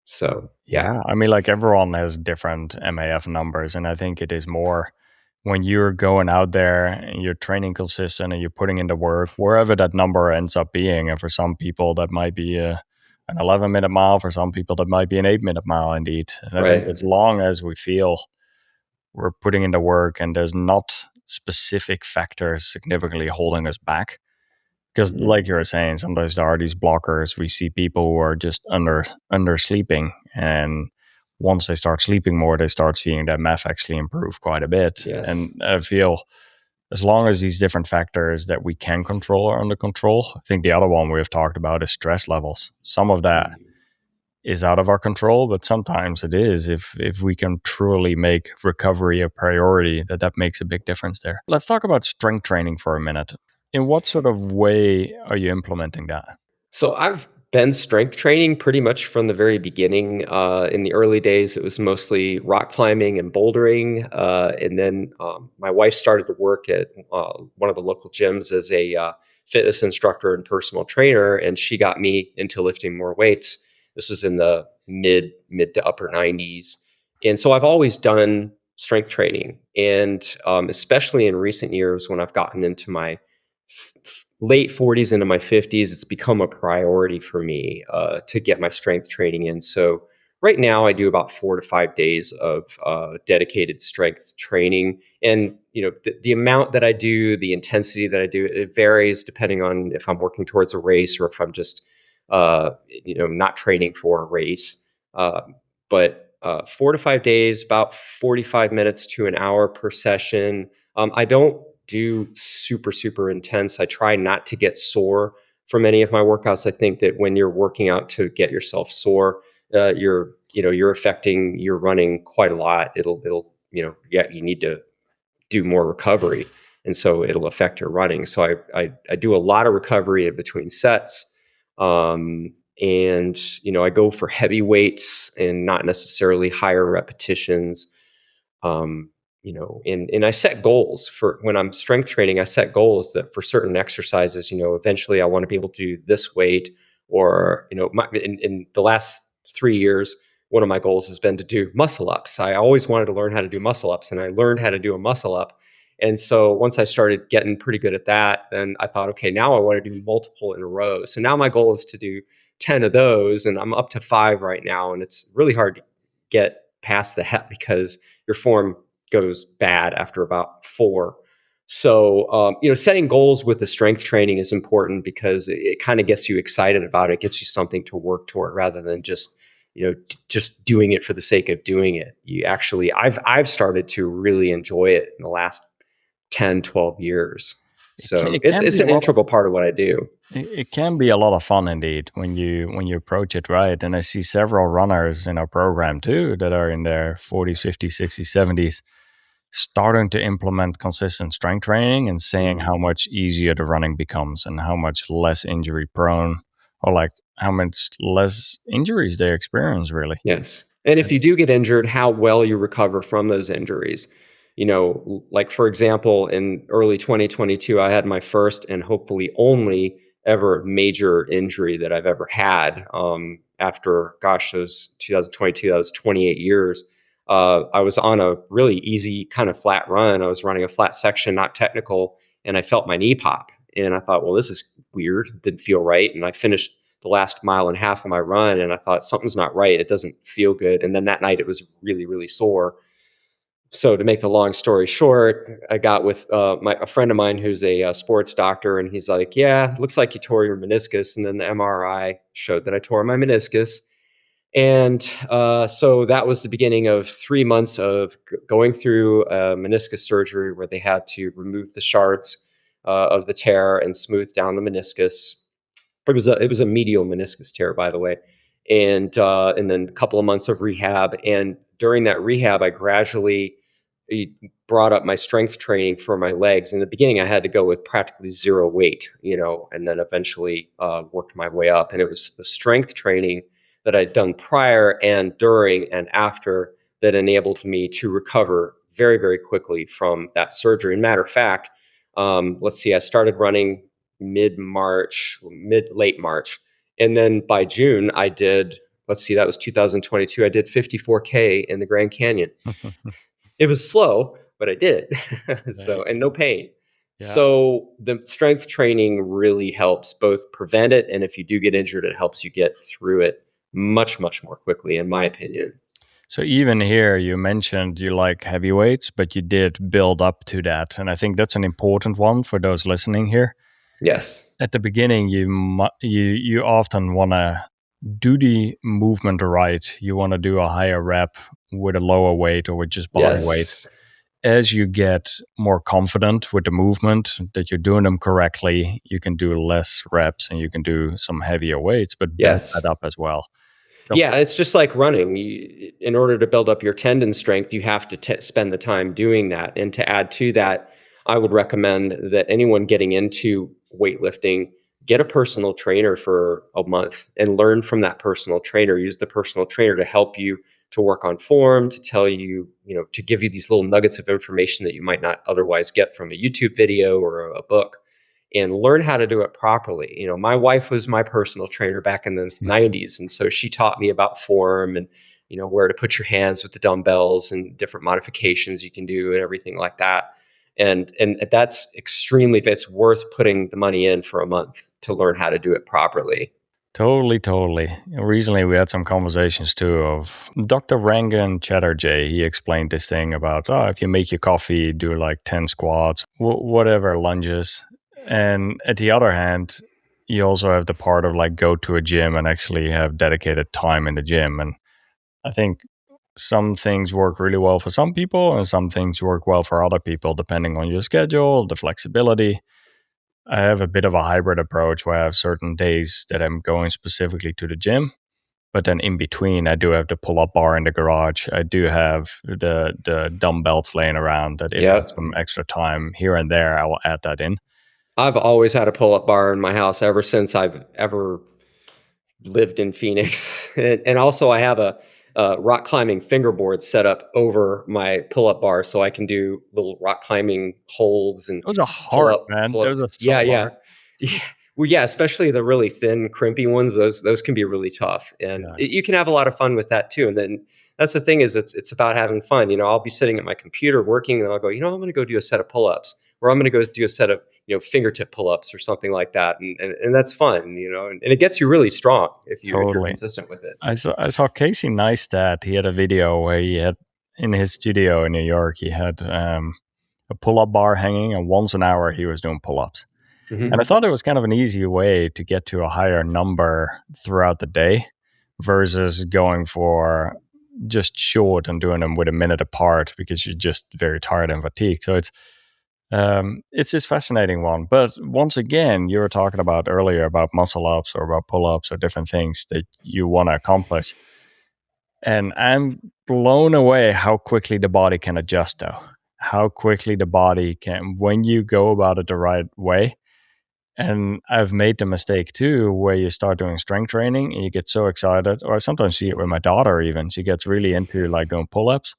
So yeah. I mean, like everyone has different MAF numbers, and I think it is more when you're going out there and you're training consistent and you're putting in the work, wherever that number ends up being. And for some people, that might be an 11-minute mile. For some people, that might be an 8-minute mile indeed. And I think as long as we feel we're putting in the work and there's not specific factors significantly holding us back, because like you were saying, sometimes there are these blockers. We see people who are just under sleeping, and once they start sleeping more, they start seeing that MAF actually improve quite a bit. Yes. And I feel as long as these different factors that we can control are under control. I think the other one we've talked about is stress levels. Some of that is out of our control, but sometimes it is. If we can truly make recovery a priority, that makes a big difference there. Let's talk about strength training for a minute. In what sort of way are you implementing that? So I've been strength training pretty much from the very beginning. In the early days, it was mostly rock climbing and bouldering. And then my wife started to work at one of the local gyms as a fitness instructor and personal trainer, and she got me into lifting more weights. This was in the mid to upper 90s. And so I've always done strength training. And especially in recent years when I've gotten into my late 40s into my 50s, it's become a priority for me to get my strength training in. So right now, I do about 4 to 5 days of dedicated strength training, and the amount that I do, the intensity that I do, it varies depending on if I'm working towards a race or if I'm just not training for a race. But 4 to 5 days, about 45 minutes to an hour per session. I don't do super intense. I try not to get sore from any of my workouts. I think that when you're working out to get yourself sore, you're affecting your running quite a lot. You need to do more recovery, and so it'll affect your running. So I do a lot of recovery in between sets. And I go for heavy weights and not necessarily higher repetitions. And I set goals for when I'm strength training. I set goals that for certain exercises, eventually I want to be able to do this weight, or, in the last 3 years, one of my goals has been to do muscle ups. I always wanted to learn how to do muscle ups, and I learned how to do a muscle up. And so once I started getting pretty good at that, then I thought, okay, now I want to do multiple in a row. So now my goal is to do 10 of those, and I'm up to 5 right now. And it's really hard to get past that because your form goes bad after about 4. So, setting goals with the strength training is important because it kind of gets you excited about it. It gets you something to work toward rather than just doing it for the sake of doing it. I've started to really enjoy it in the last 10, 12 years. So it's an integral part of what I do. It can be a lot of fun indeed when you approach it right. And I see several runners in our program too that are in their 40s, 50s, 60s, 70s starting to implement consistent strength training and saying how much easier the running becomes and how much less injury prone, or like how much less injuries they experience really. Yes. And if you do get injured, how well you recover from those injuries. Like for example, in early 2022, I had my first and hopefully only ever major injury that I've ever had. After, those 2022, that was 28 years. I was on a really easy kind of flat run. I was running a flat section, not technical, and I felt my knee pop. And I thought, well, this is weird. It didn't feel right. And I finished the last mile and a half of my run, and I thought something's not right. It doesn't feel good. And then that night it was really, really sore. So to make the long story short, I got with a friend of mine who's a sports doctor, and he's like, "Yeah, looks like you tore your meniscus." And then the MRI showed that I tore my meniscus. And so that was the beginning of 3 months of going through meniscus surgery, where they had to remove the shards of the tear and smooth down the meniscus. It was a medial meniscus tear, by the way, and then a couple of months of rehab. And during that rehab, I gradually brought up my strength training for my legs. In the beginning, I had to go with practically zero weight, and then eventually worked my way up. And it was the strength training that I'd done prior and during and after that enabled me to recover very, very quickly from that surgery. And matter of fact, I started running late March. And then by June, I did, that was 2022. I did 54K in the Grand Canyon. It was slow, but I did. And no pain. Yeah. So the strength training really helps both prevent it. And if you do get injured, it helps you get through it much, much more quickly, in my opinion. So even here, you mentioned you like heavyweights, but you did build up to that. And I think that's an important one for those listening here. Yes. At the beginning, you often want to do the movement right. You want to do a higher rep with a lower weight or with just body weight. As you get more confident with the movement, that you're doing them correctly, you can do less reps and you can do some heavier weights, but build that up as well. Yeah, it's just like running. In order to build up your tendon strength, you have to spend the time doing that. And to add to that, I would recommend that anyone getting into weightlifting get a personal trainer for a month and learn from that personal trainer. Use the personal trainer to help you to work on form, to tell you, to give you these little nuggets of information that you might not otherwise get from a YouTube video or a book, and learn how to do it properly. My wife was my personal trainer back in the 90s. And so she taught me about form and, where to put your hands with the dumbbells and different modifications you can do and everything like that. And that's it's worth putting the money in for a month to learn how to do it properly. Totally, totally. Recently, we had some conversations too of Dr. Rangan Chatterjee. He explained this thing about, if you make your coffee, do like 10 squats, whatever, lunges. And at the other hand, you also have the part of like go to a gym and actually have dedicated time in the gym. And I think some things work really well for some people and some things work well for other people, depending on your schedule, the flexibility. I have a bit of a hybrid approach where I have certain days that I'm going specifically to the gym, but then in between, I do have the pull-up bar in the garage. I do have the dumbbells laying around that if I have some extra time here and there, I will add that in. I've always had a pull-up bar in my house ever since I've ever lived in Phoenix. And also I have a rock climbing fingerboard set up over my pull-up bar so I can do little rock climbing holds and those are hard, man. pull-ups. Those are so hard. Yeah. Well, yeah, especially the really thin, crimpy ones. Those can be really tough, and you can have a lot of fun with that too. And then that's the thing is it's about having fun. I'll be sitting at my computer working, and I'll go, I'm going to go do a set of pull-ups, or I'm going to go do a set of fingertip pull-ups or something like that, and that's fun. And it gets you really strong if you're consistent with it. I saw Casey Neistat. He had a video where he had in his studio in New York. He had a pull-up bar hanging, and once an hour he was doing pull-ups. And I thought it was kind of an easy way to get to a higher number throughout the day versus going for just short and doing them with a minute apart because you're just very tired and fatigued. So it's this fascinating one. But once again, you were talking about earlier about muscle ups or about pull-ups or different things that you want to accomplish. And I'm blown away how quickly the body can adjust, though. How quickly the body can, when you go about it the right way. And I've made the mistake too, where you start doing strength training and you get so excited, or I sometimes see it with my daughter even. She gets really into like doing pull-ups,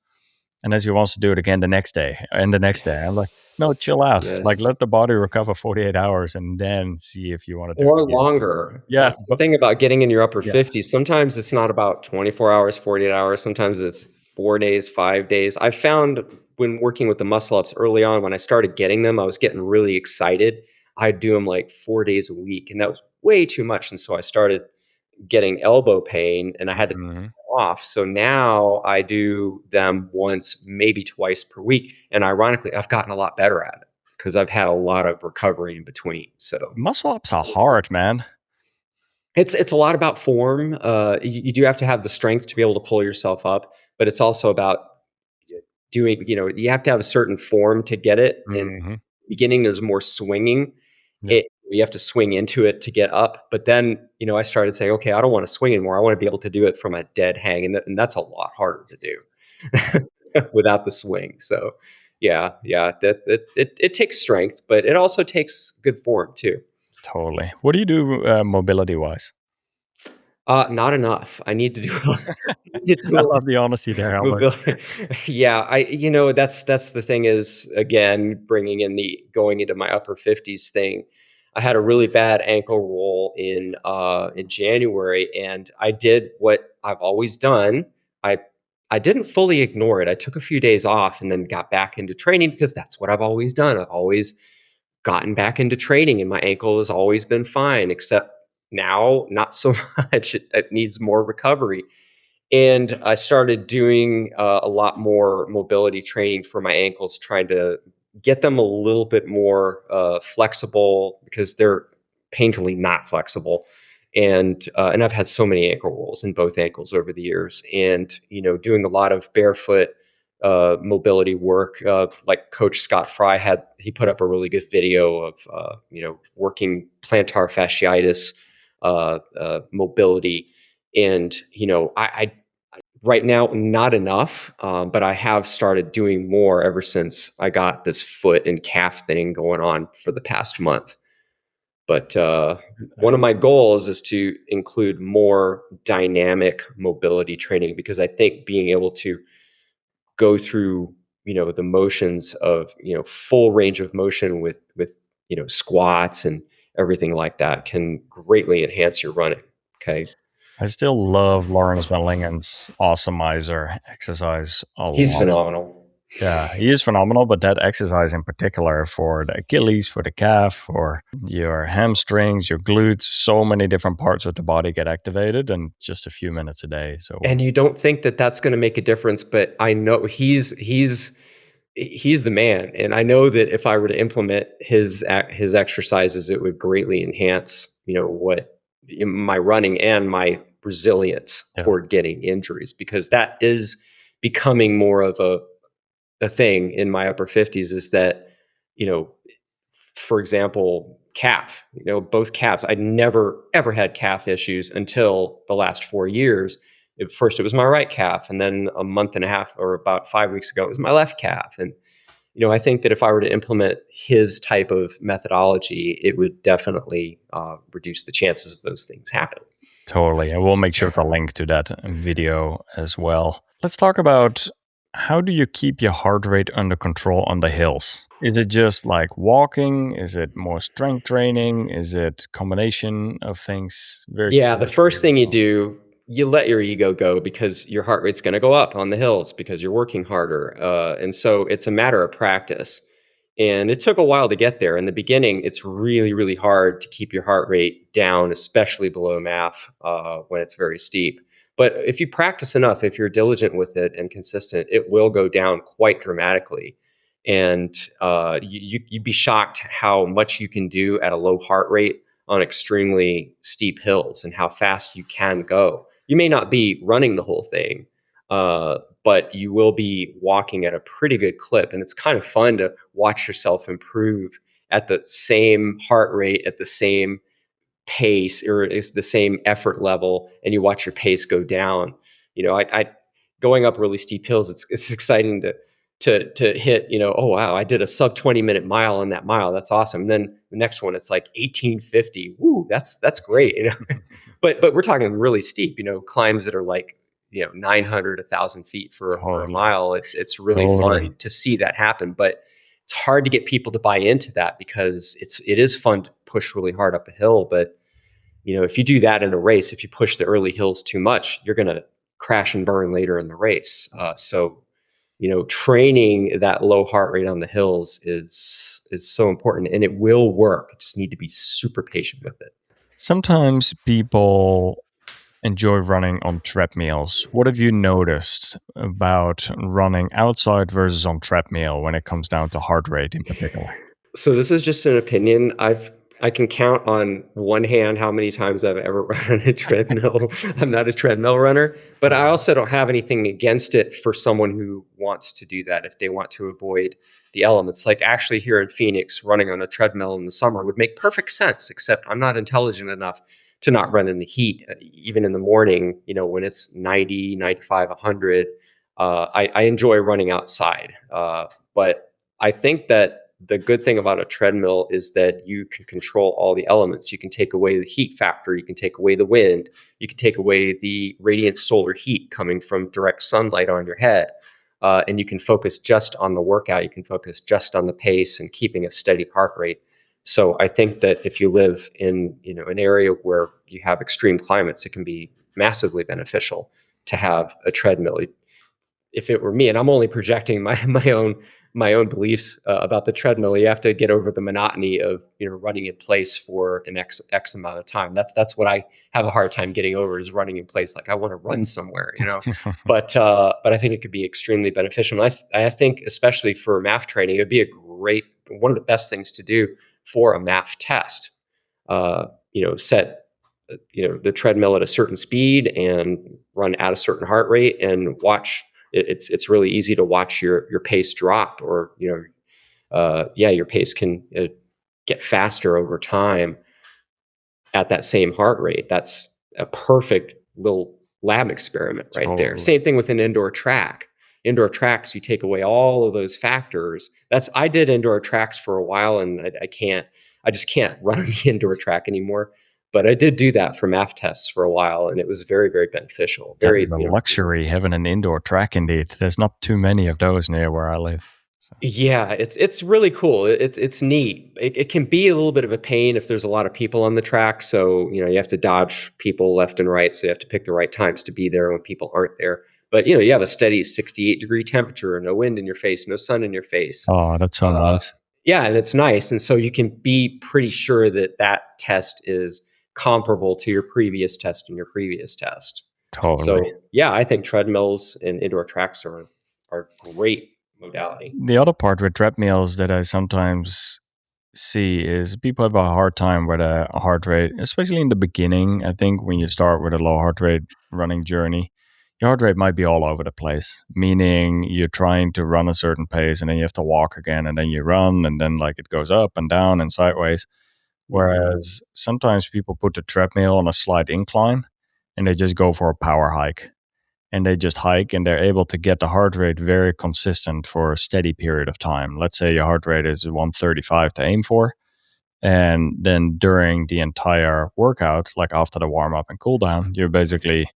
and then she wants to do it again the next day and the next day. I'm like, no, chill out. Yes. Like let the body recover 48 hours and then see if you want to do or it again. longer. Yeah, That's the thing about getting in your upper 50s. Sometimes it's not about 24 hours, 48 hours. Sometimes it's 4 days, 5 days. I found when working with the muscle ups early on, when I started getting them, I was getting really excited. I'd do them like 4 days a week, and that was way too much. And so I started getting elbow pain, and I had to take off. So now I do them once, maybe twice per week. And ironically, I've gotten a lot better at it because I've had a lot of recovery in between. So muscle ups are hard, man. It's a lot about form. You do have to have the strength to be able to pull yourself up, but it's also about doing, you have to have a certain form to get it. In the beginning, there's more swinging. You have to swing into it to get up. But then, I started saying, okay, I don't want to swing anymore. I want to be able to do it from a dead hang. And that's a lot harder to do without the swing. So it takes strength, but it also takes good form too. Totally. What do you do mobility wise? Not enough. I need to do. I love the honesty there, Albert. Yeah, that's the thing is, again, bringing in the going into my upper 50s thing. I had a really bad ankle roll in January, and I did what I've always done. I didn't fully ignore it. I took a few days off and then got back into training because that's what I've always done. I've always gotten back into training, and my ankle has always been fine, except now not so much. It needs more recovery. And I started doing a lot more mobility training for my ankles, trying to get them a little bit more flexible because they're painfully not flexible. And I've had so many ankle rolls in both ankles over the years, and doing a lot of barefoot mobility work. Like Coach Scott Fry he put up a really good video of working plantar fasciitis mobility, and I Right now, not enough, but I have started doing more ever since I got this foot and calf thing going on for the past month. But one of my goals is to include more dynamic mobility training, because I think being able to go through, the motions of, full range of motion with, squats and everything like that can greatly enhance your running. Okay. I still love Lawrence Van Lingen's Awesomizer exercise a He's lot. phenomenal. Yeah, he is phenomenal, but that exercise in particular for the Achilles, for the calf, for your hamstrings, your glutes, so many different parts of the body get activated in just a few minutes a day. So And you don't think that that's going to make a difference, but I know he's the man, and I know that if I were to implement his exercises, it would greatly enhance, what my running and my resilience yeah, toward getting injuries, because that is becoming more of a thing in my upper 50s, is that, you know, for example, calf, both calves. I'd never ever had calf issues until the last 4 years. At first, it was my right calf, and then a month and a half, or about 5 weeks ago, it was my left calf. And I think that if I were to implement his type of methodology, it would definitely reduce the chances of those things happening. totally. And we'll make sure to link to that video as well. Let's talk about, how do you keep your heart rate under control on the hills? Is it just like walking? Is it more strength training? Is it combination of things? Very Yeah, the curious to first hear as thing you well. do, you let your ego go, because your heart rate's going to go up on the hills because you're working harder. And so it's a matter of practice. And it took a while to get there. In the beginning, it's really, really hard to keep your heart rate down, especially below MAF when it's very steep. But if you practice enough, if you're diligent with it and consistent, it will go down quite dramatically. And you'd be shocked how much you can do at a low heart rate on extremely steep hills, and how fast you can go. You may not be running the whole thing, but you will be walking at a pretty good clip. And it's kind of fun to watch yourself improve at the same heart rate, at the same pace, or is the same effort level, and you watch your pace go down. I going up really steep hills, it's exciting to hit, oh wow, I did a sub 20-minute mile on that mile. That's awesome. And then the next one, it's like 1850. Woo, that's great. But we're talking really steep, climbs that are like, 900, 1,000 feet for a Totally. mile. It's really Totally. fun to see that happen. But it's hard to get people to buy into that, because it is fun to push really hard up a hill. But if you do that in a race, if you push the early hills too much, you're going to crash and burn later in the race. So training that low heart rate on the hills is so important, and it will work. You just need to be super patient with it. Sometimes people enjoy running on treadmills. What have you noticed about running outside versus on treadmill when it comes down to heart rate in particular? So this is just an opinion. I can count on one hand how many times I've ever run on a treadmill. I'm not a treadmill runner, but I also don't have anything against it for someone who wants to do that, if they want to avoid the elements. Like, actually, here in Phoenix, running on a treadmill in the summer would make perfect sense, except I'm not intelligent enough to not run in the heat, even in the morning, when it's 90, 95, 100. I enjoy running outside, but I think that the good thing about a treadmill is that you can control all the elements. You can take away the heat factor. You can take away the wind. You can take away the radiant solar heat coming from direct sunlight on your head. And you can focus just on the workout. You can focus just on the pace and keeping a steady heart rate. So I think that if you live in, an area where you have extreme climates, it can be massively beneficial to have a treadmill. If it were me, and I'm only projecting my own beliefs about the treadmill, you have to get over the monotony of running in place for an x amount of time. That's what I have a hard time getting over, is running in place. Like, I want to run somewhere. But I think it could be extremely beneficial. And I think, especially for MAF training, it would be one of the best things to do for a MAF test. Set the treadmill at a certain speed and run at a certain heart rate, and watch. It's really easy to watch your pace drop, or your pace can get faster over time at that same heart rate. That's a perfect little lab experiment right there. Totally. Same thing with an indoor track. Indoor tracks, you take away all of those factors. I did indoor tracks for a while, and I just can't run on the indoor track anymore. But I did do that for math tests for a while, and it was very, very beneficial. That Very, is a luxury, having an indoor track indeed. There's not too many of those near where I live. So. Yeah, it's really cool. It's neat. It can be a little bit of a pain if there's a lot of people on the track. So, you have to dodge people left and right. So you have to pick the right times to be there when people aren't there. But, you have a steady 68-degree temperature, no wind in your face, no sun in your face. Oh, that's so nice. Yeah, and it's nice. And so you can be pretty sure that that test is comparable to your previous test and your previous test. Totally. So, yeah, I think treadmills and indoor tracks are great modality. The other part with treadmills that I sometimes see is people have a hard time with a heart rate, especially in the beginning. I think when you start with a low heart rate running journey, your heart rate might be all over the place, meaning you're trying to run a certain pace and then you have to walk again and then you run and then like it goes up and down and sideways. Whereas sometimes people put the treadmill on a slight incline and they just go for a power hike. And they just hike and they're able to get the heart rate very consistent for a steady period of time. Let's say your heart rate is 135 to aim for. And then during the entire workout, like after the warm up and cool down, you basically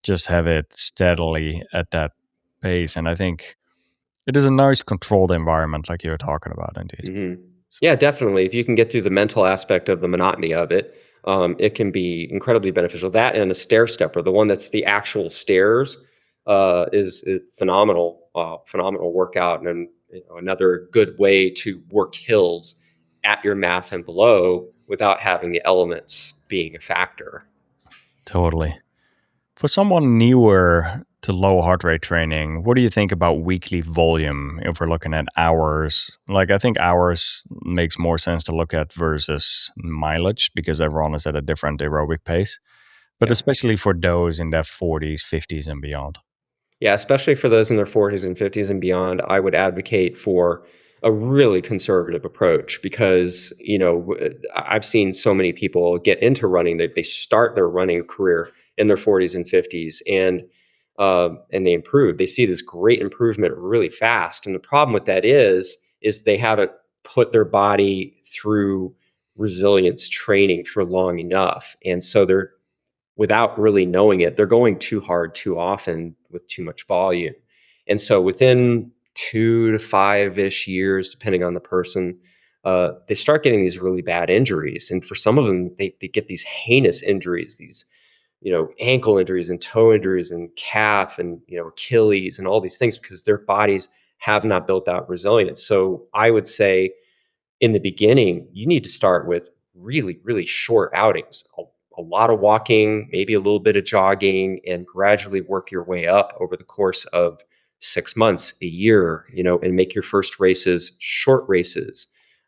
just have it steadily at that pace. And I think it is a nice controlled environment like you were talking about, indeed. Mm-hmm. Yeah, definitely. If you can get through the mental aspect of the monotony of it, it can be incredibly beneficial. That and a stair stepper, the one that's the actual stairs, is phenomenal, phenomenal workout, and another good way to work hills at your mat and below without having the elements being a factor. Totally. For someone newer to low heart rate training, what do you think about weekly volume if we're looking at hours? Like, I think hours makes more sense to look at versus mileage because everyone is at a different aerobic pace. But especially for those in their 40s, 50s, and beyond. Yeah, especially for those in their 40s and 50s and beyond, I would advocate for a really conservative approach because, I've seen so many people get into running. They start their running career in their 40s and 50s and they improve. They see this great improvement really fast. And the problem with that is they haven't put their body through resilience training for long enough. And so they're, without really knowing it, they're going too hard too often with too much volume. And so within 2 to 5-ish years, depending on the person, they start getting these really bad injuries. And for some of them, they get these heinous injuries, these, ankle injuries and toe injuries and calf and, Achilles and all these things because their bodies have not built out resilience. So I would say in the beginning, you need to start with really, really short outings, a lot of walking, maybe a little bit of jogging, and gradually work your way up over the course of 6 months, a year, and make your first races short races,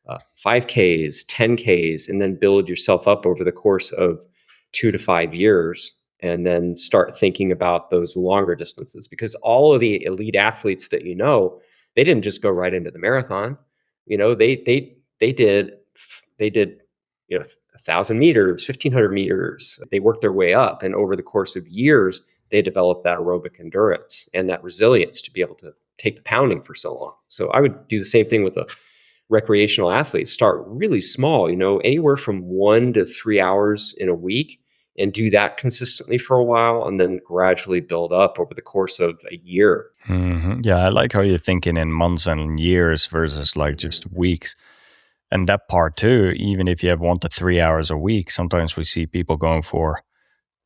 5Ks, 10Ks, and then build yourself up over the course of 2 to 5 years. And then start thinking about those longer distances because all of the elite athletes that they didn't just go right into the marathon. They did 1,000 meters, 1,500 meters. They worked their way up. And over the course of years, they developed that aerobic endurance and that resilience to be able to take the pounding for so long. So I would do the same thing with a recreational athlete. Start really small, anywhere from 1 to 3 hours in a week and do that consistently for a while and then gradually build up over the course of a year. Mm-hmm. Yeah, I like how you're thinking in months and years versus like just weeks. And that part too, even if you have 1 to 3 hours a week, sometimes we see people going for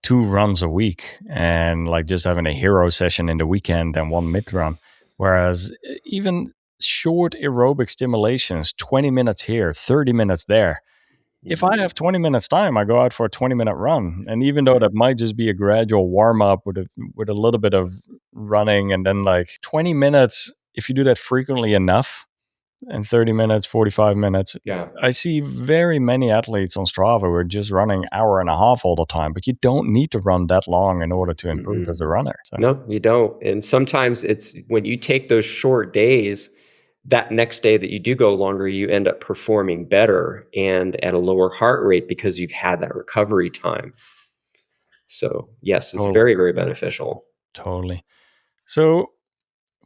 2 runs a week and like just having a hero session in the weekend and 1 mid run. Whereas even short aerobic stimulations, 20 minutes here, 30 minutes there. If I have 20 minutes time, I go out for a 20-minute run. And even though that might just be a gradual warm up with a little bit of running and then like 20 minutes, if you do that frequently enough, and 30 minutes, 45 minutes. Yeah. I see very many athletes on Strava who are just running hour and a half all the time, but you don't need to run that long in order to improve as a runner. So. No, you don't. And sometimes it's when you take those short days, that next day that you do go longer, you end up performing better and at a lower heart rate because you've had that recovery time. So yes, it's Oh, very, very beneficial. totally. So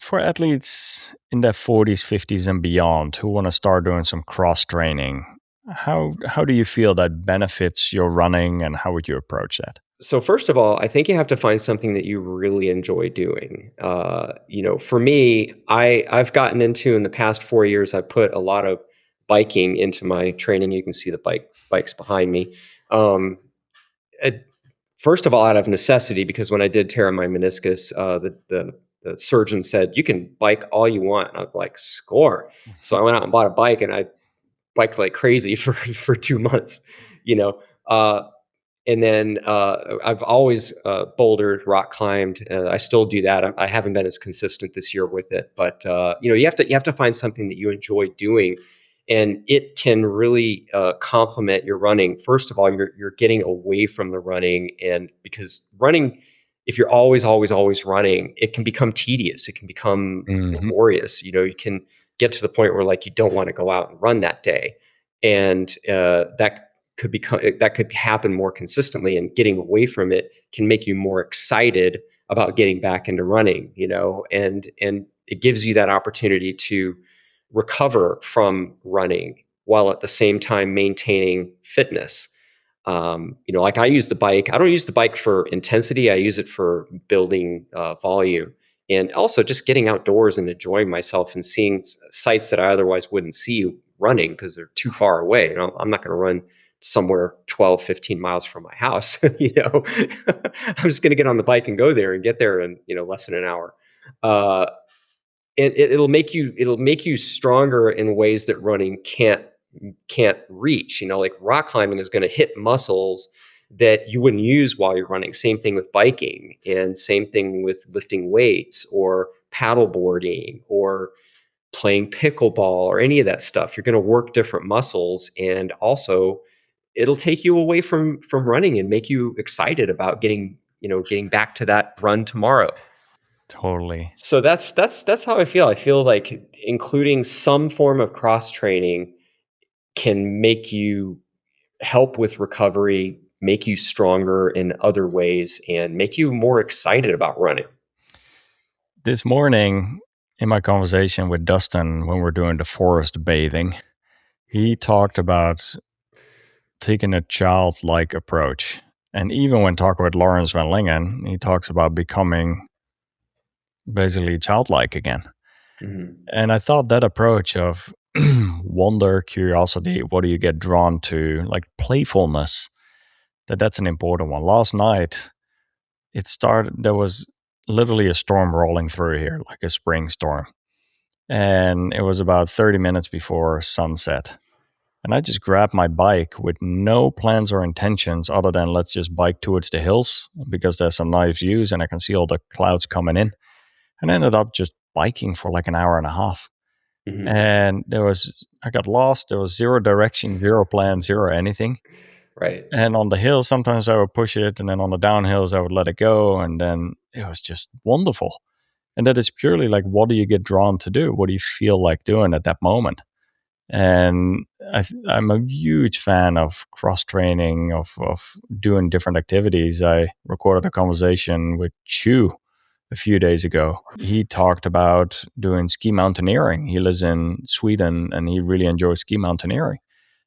for athletes in their 40s, 50s, and beyond who want to start doing some cross training, how do you feel that benefits your running, and how would you approach that? So first of all, I think you have to find something that you really enjoy doing. For me, I've gotten into in the past 4 years. I put a lot of biking into my training. You can see the bikes behind me. Um, it- First of all, out of necessity, because when I did tear my meniscus, the surgeon said you can bike all you want. And I was like, score. So I went out and bought a bike, and I biked like crazy for 2 months. You know. And then I've always bouldered, rock climbed. I still do that. I haven't been as consistent this year with it, but you have to find something that you enjoy doing, and it can really complement your running. First of all, you're getting away from the running, and because running, if you're always running, it can become tedious. It can become Hmm. laborious. You can get to the point where like you don't want to go out and run that day, and that could happen more consistently, and getting away from it can make you more excited about getting back into running, and it gives you that opportunity to recover from running while at the same time maintaining fitness. Like I use the bike. I don't use the bike for intensity. I use it for building volume, and also just getting outdoors and enjoying myself and seeing sights that I otherwise wouldn't see running because they're too far away. I'm not going to run somewhere 12, 15 miles from my house. I'm just going to get on the bike and go there and get there in less than an hour. Uh, and it'll make you stronger in ways that running can't reach. Like rock climbing is going to hit muscles that you wouldn't use while you're running. Same thing with biking, and same thing with lifting weights or paddle boarding or playing pickleball or any of that stuff. You're going to work different muscles, and also it'll take you away from running and make you excited about getting back to that run tomorrow. Totally. So that's how I feel. I feel like including some form of cross training can make you help with recovery, make you stronger in other ways, and make you more excited about running. This morning, in my conversation with Dustin, when we're doing the forest bathing, he talked about taking a childlike approach. And even when talking with Lawrence Van Lingen, he talks about becoming basically childlike again. Mhm. And I thought that approach of wonder, curiosity, what do you get drawn to, like playfulness, that's an important one. Last night, there was literally a storm rolling through here, like a spring storm. And it was about 30 minutes before sunset. And I just grabbed my bike with no plans or intentions other than let's just bike towards the hills because there's some nice views and I can see all the clouds coming in. And ended up just biking for like an hour and a half. Mhm. And I got lost. There was zero direction, zero plan, zero anything. Right. And on the hills, sometimes I would push it. And then on the downhills, I would let it go. And then it was just wonderful. And that is purely like, what do you get drawn to do? What do you feel like doing at that moment? And I'm a huge fan of cross training, of doing different activities. I recorded a conversation with Chu a few days ago. He talked about doing ski mountaineering. He lives in Sweden and he really enjoys ski mountaineering.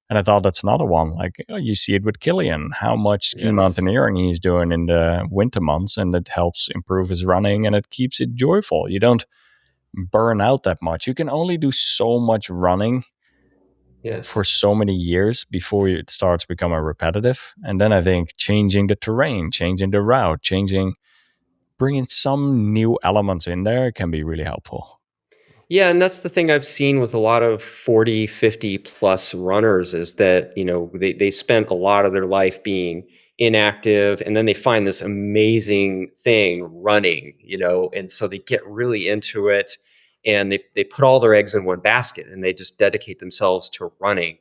And I thought that's another one. Like you see it with Killian, how much ski Yes. mountaineering he's doing in the winter months, and it helps improve his running and it keeps it joyful. You don't burn out that much. You can only do so much running for Yes. so many years before it starts becoming repetitive. And then I think changing the terrain, changing the route, bringing some new elements in there can be really helpful. Yeah, and that's the thing I've seen with a lot of 40, 50 plus runners is that, they spent a lot of their life being inactive, and then they find this amazing thing running, and so they get really into it, and they put all their eggs in one basket and they just dedicate themselves to running.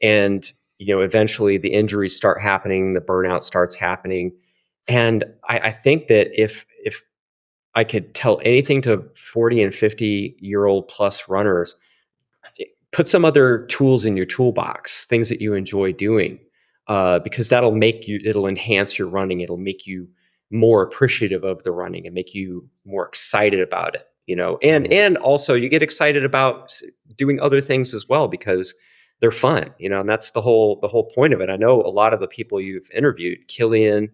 And, eventually the injuries start happening, the burnout starts happening. And I think that if I could tell anything to 40 and 50-year-old plus runners, put some other tools in your toolbox, things that you enjoy doing. because it'll enhance your running. It'll make you more appreciative of the running and make you more excited about it, and also you get excited about doing other things as well because they're fun, and that's the whole point of it. I know a lot of the people you've interviewed, Killian,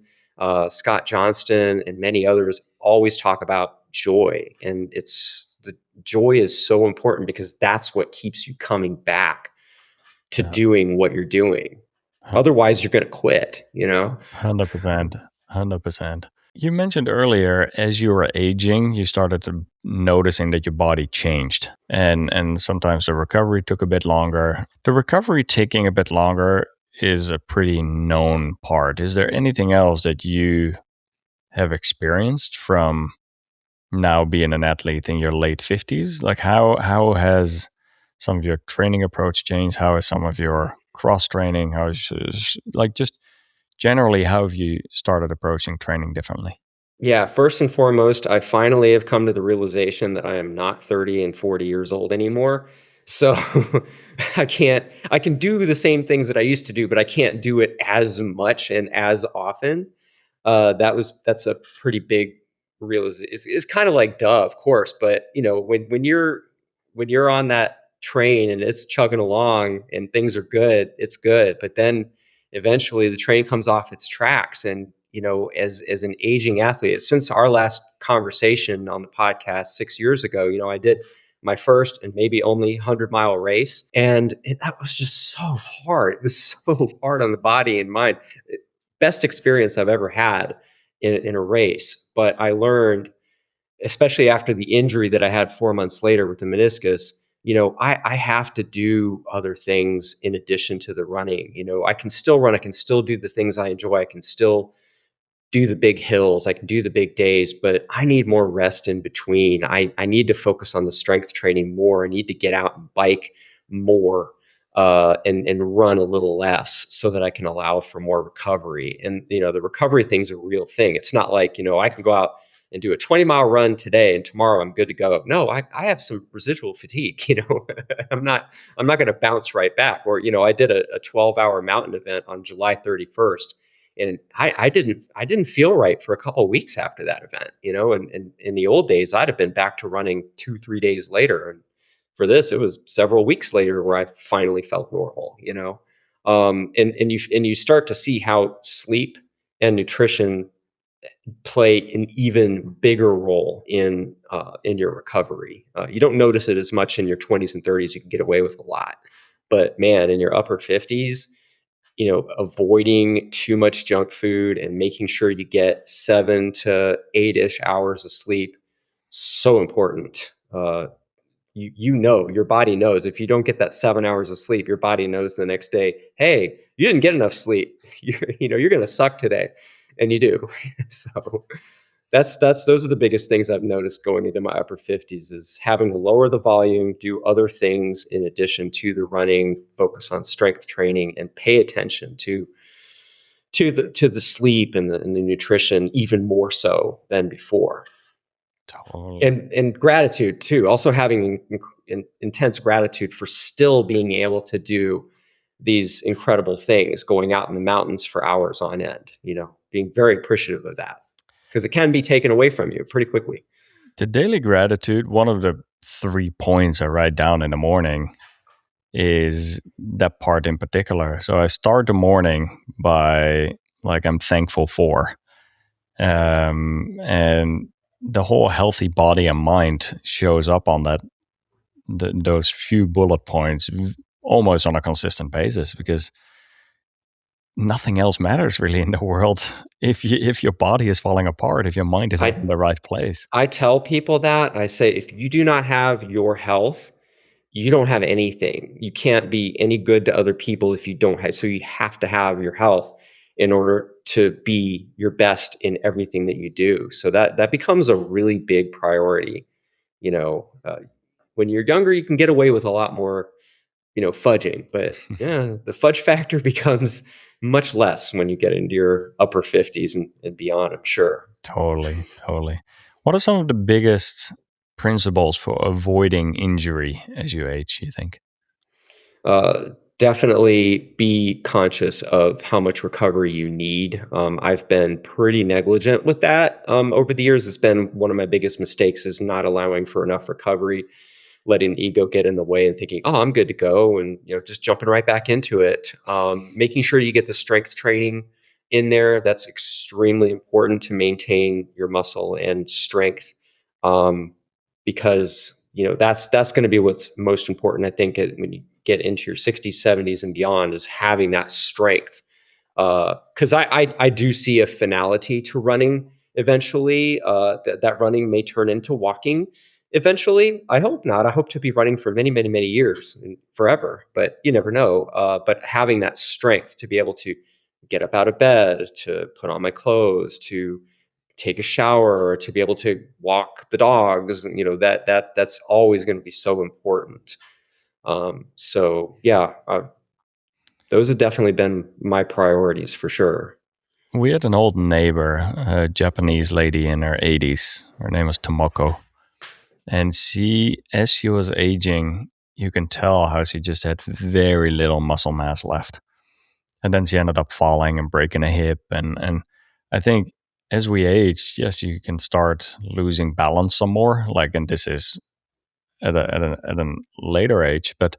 Scott Johnston, and many others, always talk about joy, and the joy is so important because that's what keeps you coming back to doing what you're doing. Otherwise, you're going to quit, 100%. 100%. You mentioned earlier, as you were aging, you started to noticing that your body changed, and sometimes the recovery took a bit longer. The recovery taking a bit longer is a pretty known part. Is there anything else that you have experienced from now being an athlete in your late 50s? Like how has some of your training approach changed? How has some of your cross training? How is like just generally how have you started approaching training differently? Yeah, first and foremost, I finally have come to the realization that I am not 30 and 40 years old anymore. So I can do the same things that I used to do, but I can't do it as much and as often. That's a pretty big realization. It's kind of like duh, of course, but when you're on that train and it's chugging along and things are good, it's good. But then eventually the train comes off its tracks, and as an aging athlete, since our last conversation on the podcast 6 years ago, I did my first and maybe only 100-mile race, and that was just so hard. It was so hard on the body and mind. Best experience I've ever had in a race. But I learned, especially after the injury that I had 4 months later with the meniscus, I have to do other things in addition to the running. I can still run. I can still do the things I enjoy. I can still do the big hills. I can do the big days, but I need more rest in between. I need to focus on the strength training more. I need to get out and bike more, and run a little less so that I can allow for more recovery. And, the recovery thing's a real thing. It's not like, I can go out and do a 20-mile run today and tomorrow I'm good to go. No, I have some residual fatigue, I'm not going to bounce right back. Or, I did a 12-hour mountain event on July 31st. And I didn't feel right for a couple of weeks after that event, and in the old days, I'd have been back to running 2-3 days later. And for this, it was several weeks later where I finally felt normal, and you start to see how sleep and nutrition play an even bigger role in your recovery. You don't notice it as much in your 20s and 30s. You can get away with a lot, but man, in your upper 50s, avoiding too much junk food and making sure you get 7 to 8-ish hours of sleep, so important. Your body knows if you don't get that 7 hours of sleep, your body knows the next day, hey, you didn't get enough sleep. You're going to suck today, and you do. So those are the biggest things I've noticed going into my upper 50s is having to lower the volume, do other things in addition to the running, focus on strength training, and pay attention to the sleep and the nutrition even more so than before. Totally. And gratitude too. Also having intense gratitude for still being able to do these incredible things, going out in the mountains for hours on end, being very appreciative of that, because it can be taken away from you pretty quickly. The daily gratitude, one of the 3 points I write down in the morning is that part in particular. So I start the morning by I'm thankful for, and the whole healthy body and mind shows up on those few bullet points almost on a consistent basis, because nothing else matters really in the world if your body is falling apart, if your mind is not in the right place. I tell people that. I say, if you do not have your health, you don't have anything. You can't be any good to other people if you don't have. So you have to have your health in order to be your best in everything that you do. So that becomes a really big priority. When you're younger, you can get away with a lot more, fudging, but yeah, the fudge factor becomes much less when you get into your upper 50s and beyond, I'm sure. Totally. What are some of the biggest principles for avoiding injury as you age, you think? definitely be conscious of how much recovery you need. I've been pretty negligent with that over the years. It's been one of my biggest mistakes is not allowing for enough recovery, letting the ego get in the way and thinking, oh, I'm good to go. And, just jumping right back into it. Making sure you get the strength training in there. That's extremely important to maintain your muscle and strength. Because, that's going to be what's most important. I think when you get into your 60s, 70s and beyond is having that strength. Because I do see a finality to running eventually. That running may turn into walking eventually. I hope not. I hope to be running for many, many, many years and forever, but you never know. But having that strength to be able to get up out of bed, to put on my clothes, to take a shower, or to be able to walk the dogs, that's always going to be so important. So yeah, those have definitely been my priorities for sure. We had an old neighbor, a Japanese lady in her 80s. Her name was Tomoko. And as she was aging, you can tell how she just had very little muscle mass left. And then she ended up falling and breaking a hip. And I think as we age, yes, you can start losing balance some more. And this is at a later age, but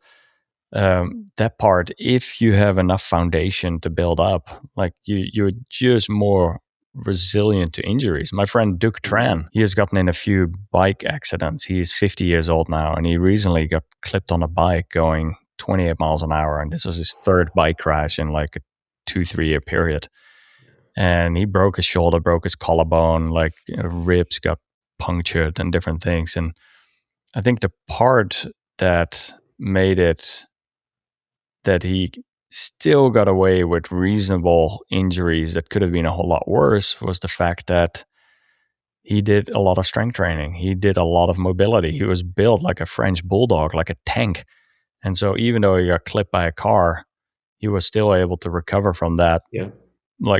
that part, if you have enough foundation to build up, you're just more resilient to injuries. My friend Duke Tran, he has gotten in a few bike accidents. He's 50 years old now, and he recently got clipped on a bike going 28 miles an hour, and this was his third bike crash in like a 2-3 year period. And he broke his shoulder, broke his collarbone, ribs got punctured and different things. And I think the part that made it that he still got away with reasonable injuries that could have been a whole lot worse was the fact that he did a lot of strength training. He did a lot of mobility. He was built like a French bulldog, like a tank. And so even though he got clipped by a car, he was still able to recover from that. Yeah.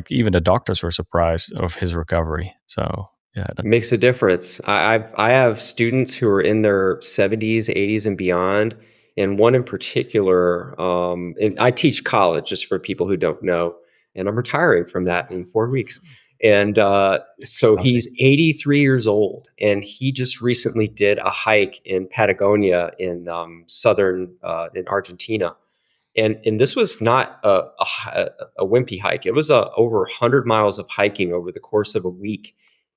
Even the doctors were surprised of his recovery. So yeah, It makes a difference. I have students who are in their 70s, 80s, and beyond, and one in particular. And I teach college, just for people who don't know, and I'm retiring from that in 4 weeks. And so he's 83 years old, and he just recently did a hike in Patagonia in southern in Argentina. And this was not a wimpy hike. It was over 100 miles of hiking over the course of a week.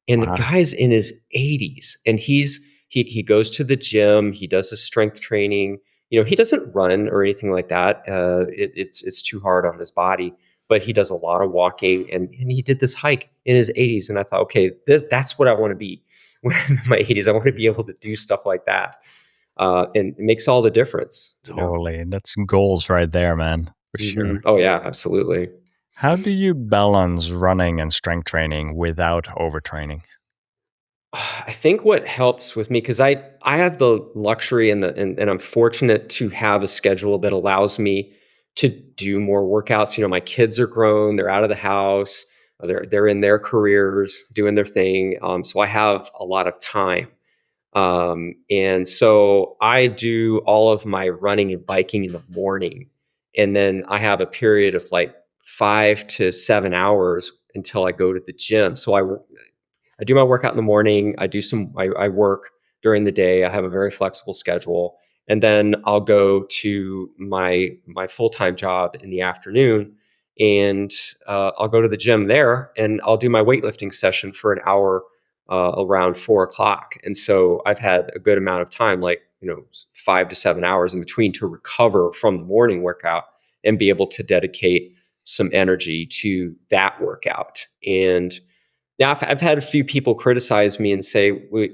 And the Wow. guy's in his 80s, and he goes to the gym. He does his strength training. He doesn't run or anything like that. It's too hard on his body, but he does a lot of walking, and he did this hike in his 80s. And I thought, okay, that's what I want to be when I'm in my 80s. I want to be able to do stuff like that. And it makes all the difference. Totally. That's goals right there, man, for sure. Oh yeah, absolutely. How do you balance running and strength training without overtraining? I think what helps with me, because I have the luxury and I'm fortunate to have a schedule that allows me to do more workouts. My kids are grown, they're out of the house, they're in their careers, doing their thing. So I have a lot of time. And so I do all of my running and biking in the morning. And then I have a period of like 5 to 7 hours until I go to the gym. So I do my workout in the morning. I work during the day. I have a very flexible schedule. And then I'll go to my full-time job in the afternoon, and I'll go to the gym there, and I'll do my weightlifting session for an hour around 4 o'clock. And so I've had a good amount of time, 5 to 7 hours in between, to recover from the morning workout and be able to dedicate some energy to that workout. And now, I've had a few people criticize me and say,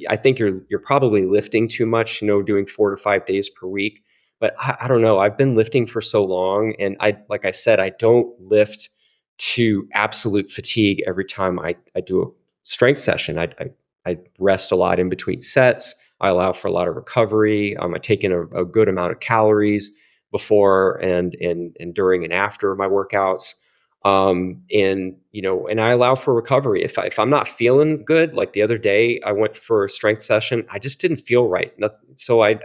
"I think you're probably lifting too much, doing 4 to 5 days per week." But I don't know. I've been lifting for so long, and like I said, I don't lift to absolute fatigue every time I do a strength session. I rest a lot in between sets. I allow for a lot of recovery. I take in a good amount of calories before and during and after my workouts. And I allow for recovery. If I'm not feeling good, like the other day, I went for a strength session. I just didn't feel right. So I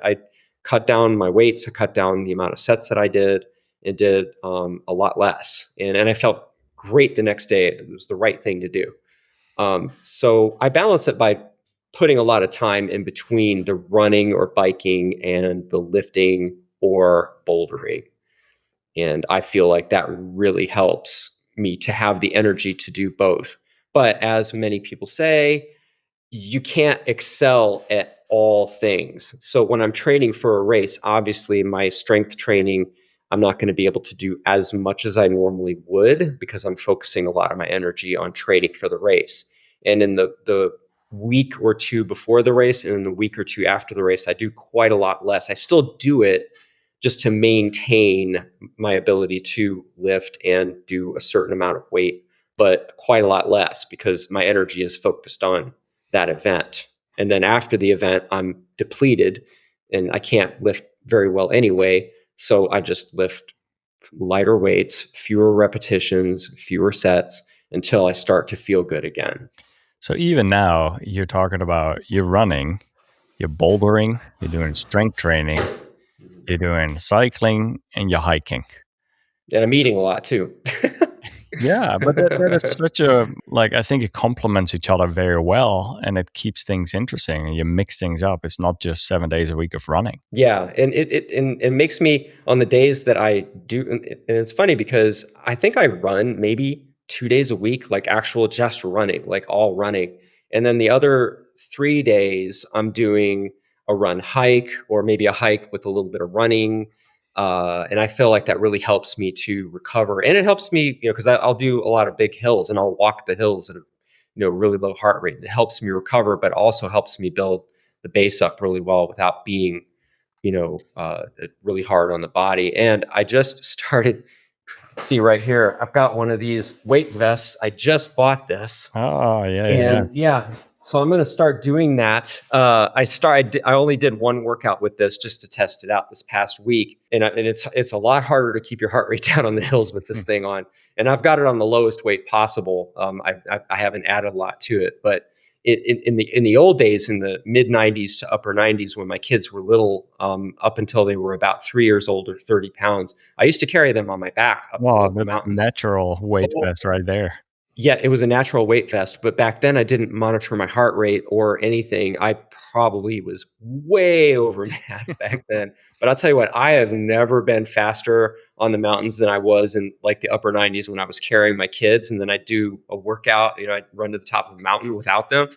cut down my weights. I cut down the amount of sets that I did, and did a lot less. And I felt great the next day. It was the right thing to do. So I balance it by putting a lot of time in between the running or biking and the lifting or bouldering. And I feel like that really helps me to have the energy to do both. But as many people say, you can't excel at all things. So when I'm training for a race, obviously my strength training, I'm not going to be able to do as much as I normally would because I'm focusing a lot of my energy on training for the race. And in the week or two before the race and in the week or two after the race, I do quite a lot less. I still do it just to maintain my ability to lift and do a certain amount of weight, but quite a lot less because my energy is focused on that event. And then after the event, I'm depleted and I can't lift very well anyway. So I just lift lighter weights, fewer repetitions, fewer sets until I start to feel good again. So even now, you're talking about you're running, you're bouldering, you're doing strength training, you're doing cycling, and you're hiking. And I'm eating a lot too. Yeah, but that is such a, like, I think it complements each other very well and it keeps things interesting and you mix things up. It's not just 7 days a week of running. Yeah, and it makes me on the days that I do, and it's funny because I think I run maybe 2 days a week, like actual just running, like all running, and then the other 3 days I'm doing a run hike or maybe a hike with a little bit of running, and I feel like that really helps me to recover, and it helps me, because I'll do a lot of big hills and I'll walk the hills at a really low heart rate. It helps me recover, but also helps me build the base up really well without being really hard on the body. And I just started, see right here, I've got one of these weight vests. I just bought this. Oh, And yeah, so I'm going to start doing that. I only did one workout with this just to test it out this past week. And it's a lot harder to keep your heart rate down on the hills with this thing on. And I've got it on the lowest weight possible. I haven't added a lot to it, but in the old days, in the mid 90s to upper 90s, when my kids were little, up until they were about 3 years old or 30 pounds, I used to carry them on my back up wow, the that's mountains. natural weight vest right there. Yeah, it was a natural weight vest, but back then I didn't monitor my heart rate or anything. I probably was way over math back then. But I'll tell you what, I have never been faster on the mountains than I was in like the upper 90s when I was carrying my kids. And then I'd do a workout, I'd run to the top of a mountain without them.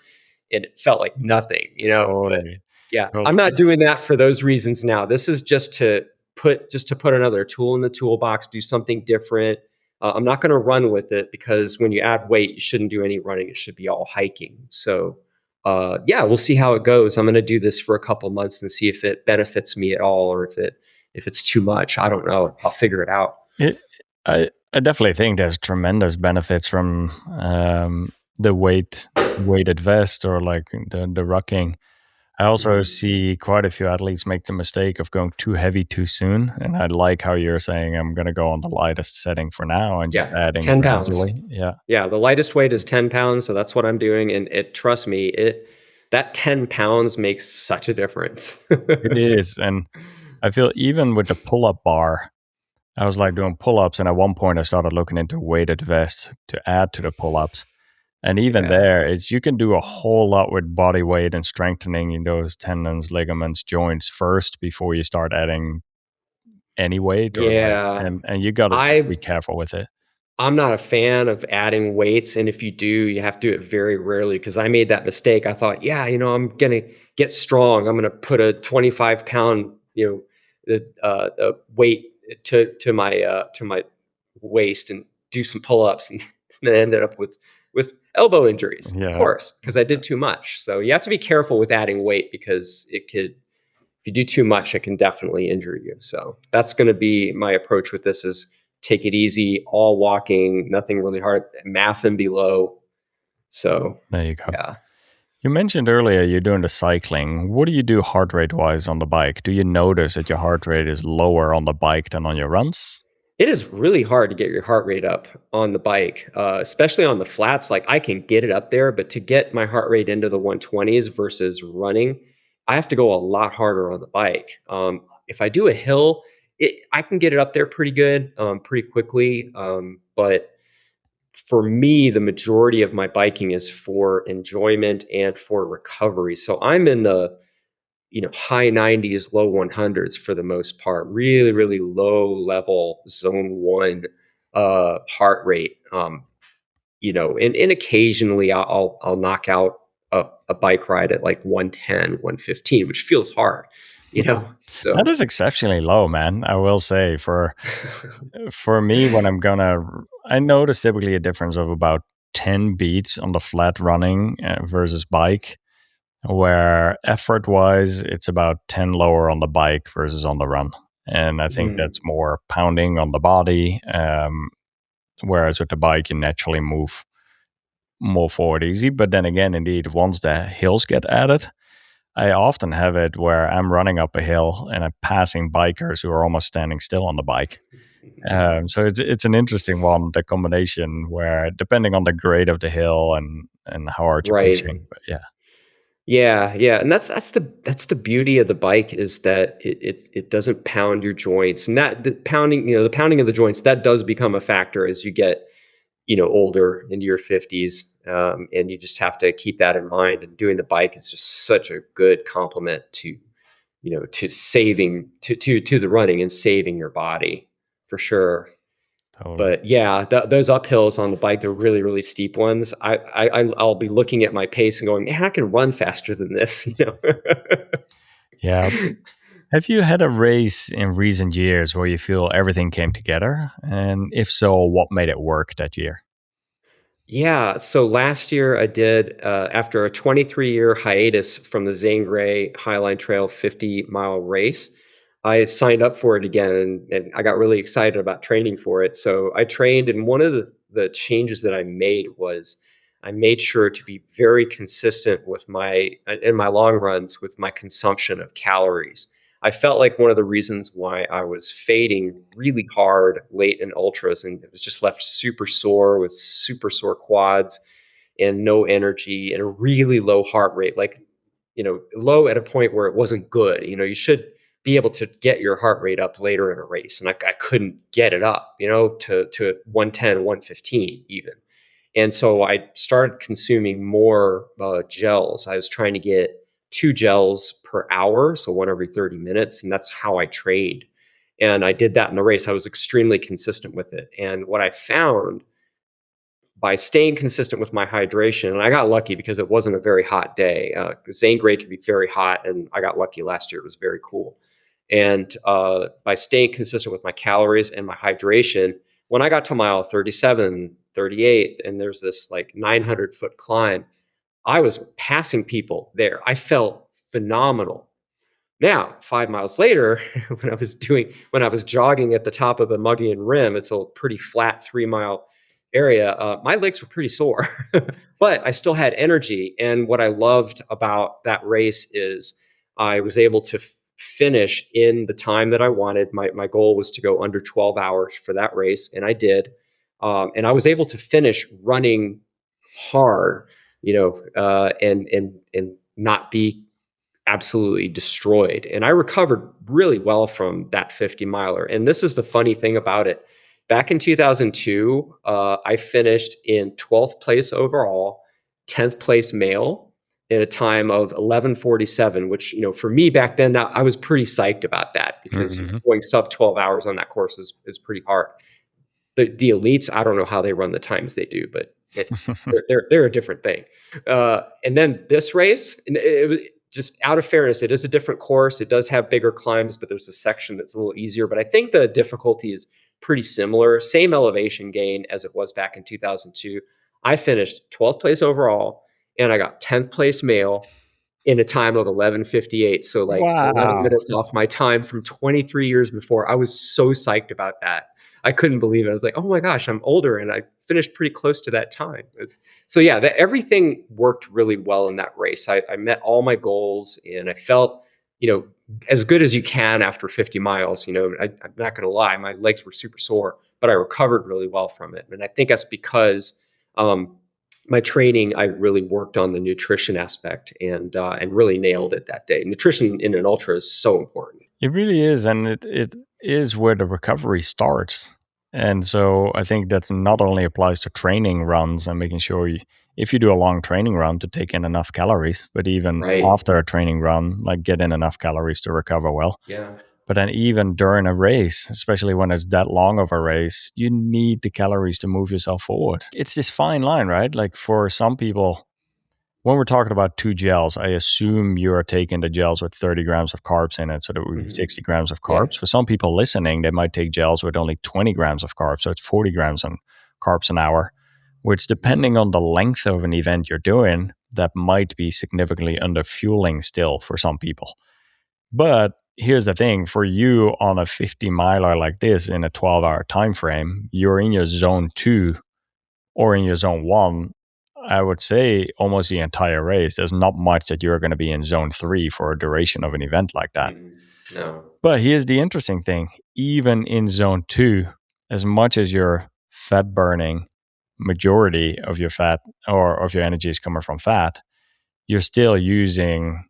And it felt like nothing, But Totally. yeah, Well, I'm not doing that for those reasons now. This is just to put another tool in the toolbox, do something different. I'm not going to run with it because when you add weight, you shouldn't do any running. It should be all hiking. So, yeah, we'll see how it goes. I'm going to do this for a couple months and see if it benefits me at all or if it's too much. I don't know. I'll figure it out. I definitely think there's tremendous benefits from the weighted vest or like the rucking. I also see quite a few athletes make the mistake of going too heavy too soon. And I like how you're saying, I'm going to go on the lightest setting for now and just adding 10 pounds. gradually. Yeah. Yeah. The lightest weight is 10 pounds. So that's what I'm doing. And trust me, that 10 pounds makes such a difference. It is. And I feel even with the pull-up bar, I was like doing pull-ups. And at one point I started looking into weighted vests to add to the pull-ups. And even there, you can do a whole lot with body weight and strengthening those tendons, ligaments, joints first before you start adding any weight. And you got to be careful with it. I'm not a fan of adding weights. And if you do, you have to do it very rarely because I made that mistake. I thought, I'm going to get strong. I'm going to put a 25 pound, weight to my waist and do some pull-ups and then ended up with elbow injuries, of course, because I did too much. So you have to be careful with adding weight because if you do too much, it can definitely injure you. So that's going to be my approach with this is take it easy, all walking, nothing really hard, math and below. So there you go. Yeah. You mentioned earlier you're doing the cycling. What do you do heart rate wise on the bike? Do you notice that your heart rate is lower on the bike than on your runs? It is really hard to get your heart rate up on the bike, especially on the flats. Like I can get it up there, but to get my heart rate into the 120s versus running, I have to go a lot harder on the bike. If I do a hill, I can get it up there pretty good, pretty quickly. But for me, the majority of my biking is for enjoyment and for recovery. So I'm in the high 90s, low 100s for the most part. Really, really low level zone one heart rate. And occasionally I'll knock out a bike ride at like 110, 115, which feels hard, That So is exceptionally low, man. I will say for me, when I notice typically a difference of about 10 beats on the flat running versus bike, where effort wise, it's about 10 lower on the bike versus on the run. And I think Mm, that's more pounding on the body. Whereas with the bike, you naturally move more forward easy. But then again, indeed, once the hills get added, I often have it where I'm running up a hill and I'm passing bikers who are almost standing still on the bike. So it's an interesting one, the combination where depending on the grade of the hill and how hard you're right. pushing. But yeah, Yeah, yeah, and that's the beauty of the bike is that it doesn't pound your joints, and that the pounding of the joints, that does become a factor as you get older into your 50s, and you just have to keep that in mind. And doing the bike is just such a good complement to saving to the running and saving your body for sure. totally. But yeah, those uphills on the bike, they're really, really steep ones. I'll be looking at my pace and going, man, I can run faster than this, Yeah. Have you had a race in recent years where you feel everything came together? And if so, what made it work that year? Yeah, so last year I did, after a 23-year hiatus from the Zane Grey Highline Trail 50-mile race, I signed up for it again, and I got really excited about training for it. So I trained, and one of the changes that I made was I made sure to be very consistent with in my long runs with my consumption of calories. I felt like one of the reasons why I was fading really hard late in ultras and it was just left super sore with super sore quads and no energy and a really low heart rate, like, low at a point where it wasn't good. You should be able to get your heart rate up later in a race. And I couldn't get it up, to 110, 115 even. And so I started consuming more gels. I was trying to get 2 gels per hour, so one every 30 minutes. And that's how I trained. And I did that in the race. I was extremely consistent with it. And what I found by staying consistent with my hydration, and I got lucky because it wasn't a very hot day. Zane Grey can be very hot, and I got lucky last year. It was very cool. And by staying consistent with my calories and my hydration, when I got to mile 37, 38, and there's this like 900-foot climb, I was passing people there. I felt phenomenal. Now, 5 miles later, when I was jogging at the top of the Muggian Rim, it's a pretty flat 3-mile area. My legs were pretty sore, but I still had energy. And what I loved about that race is I was able to finish in the time that I wanted. My goal was to go under 12 hours for that race, and I did. And I was able to finish running hard, and not be absolutely destroyed. And I recovered really well from that 50 miler. And this is the funny thing about it. Back in 2002, I finished in 12th place overall, 10th place male in a time of 11:47, which, for me back then, that I was pretty psyched about that because Hmm. going sub 12 hours on that course is pretty hard. The elites, I don't know how they run the times they do, but they're a different thing. And then this race, and it was just out of fairness, it is a different course. It does have bigger climbs, but there's a section that's a little easier. But I think the difficulty is pretty similar. Same elevation gain as it was back in 2002. I finished 12th place overall, and I got 10th place male in a time of 11:58. So like 11 Wow. minutes off my time from 23 years before. I was so psyched about that. I couldn't believe it. I was like, oh my gosh, I'm older and I finished pretty close to that time. So yeah, everything worked really well in that race. I met all my goals and I felt, as good as you can after 50 miles. I'm not going to lie, my legs were super sore, but I recovered really well from it. And I think that's because my training, I really worked on the nutrition aspect and really nailed it that day. Nutrition in an ultra is so important. It really is, and it is where the recovery starts. And so I think that not only applies to training runs and making sure if you do a long training run to take in enough calories, but even Right. after a training run, like get in enough calories to recover well. Yeah. But then even during a race, especially when it's that long of a race, you need the calories to move yourself forward. It's this fine line, right? Like for some people, when we're talking about 2 gels, I assume you are taking the gels with 30 grams of carbs in it. So that would be 60 grams of Yeah. carbs. For some people listening, they might take gels with only 20 grams of carbs. So it's 40 grams of carbs an hour, which depending on the length of an event you're doing, that might be significantly under fueling still for some people. But here's the thing, for you on a 50 miler like this in a 12-hour time frame, you're in your zone 2 or in your zone 1. I would say almost the entire race. There's not much that you're going to be in zone 3 for a duration of an event like that. No. But here's the interesting thing. Even in zone 2, as much as your fat burning, majority of your fat or of your energy is coming from fat, you're still using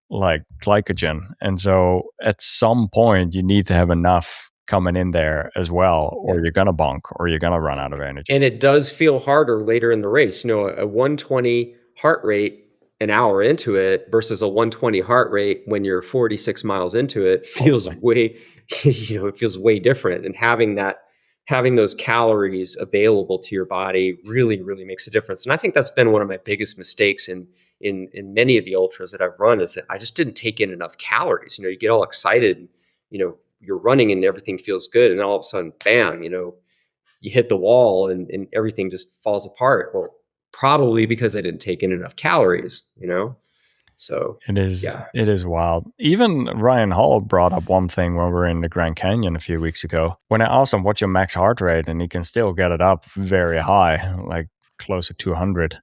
like glycogen. And so at some point, you need to have enough coming in there as well, or you're going to bonk or you're going to run out of energy. And it does feel harder later in the race. You know, a 120 heart rate an hour into it versus a 120 heart rate when you're 46 miles into it feels way, it feels way different. And having those calories available to your body really, really makes a difference. And I think that's been one of my biggest mistakes in many of the ultras that I've run, is that I just didn't take in enough calories. You know, you get all excited, you're running and everything feels good, and all of a sudden, bam, you hit the wall and everything just falls apart. Well, probably because I didn't take in enough calories, So It is, yeah. it is wild. Even Ryan Hall brought up one thing when we were in the Grand Canyon a few weeks ago. When I asked him what's your max heart rate, and he can still get it up very high, like close to 200.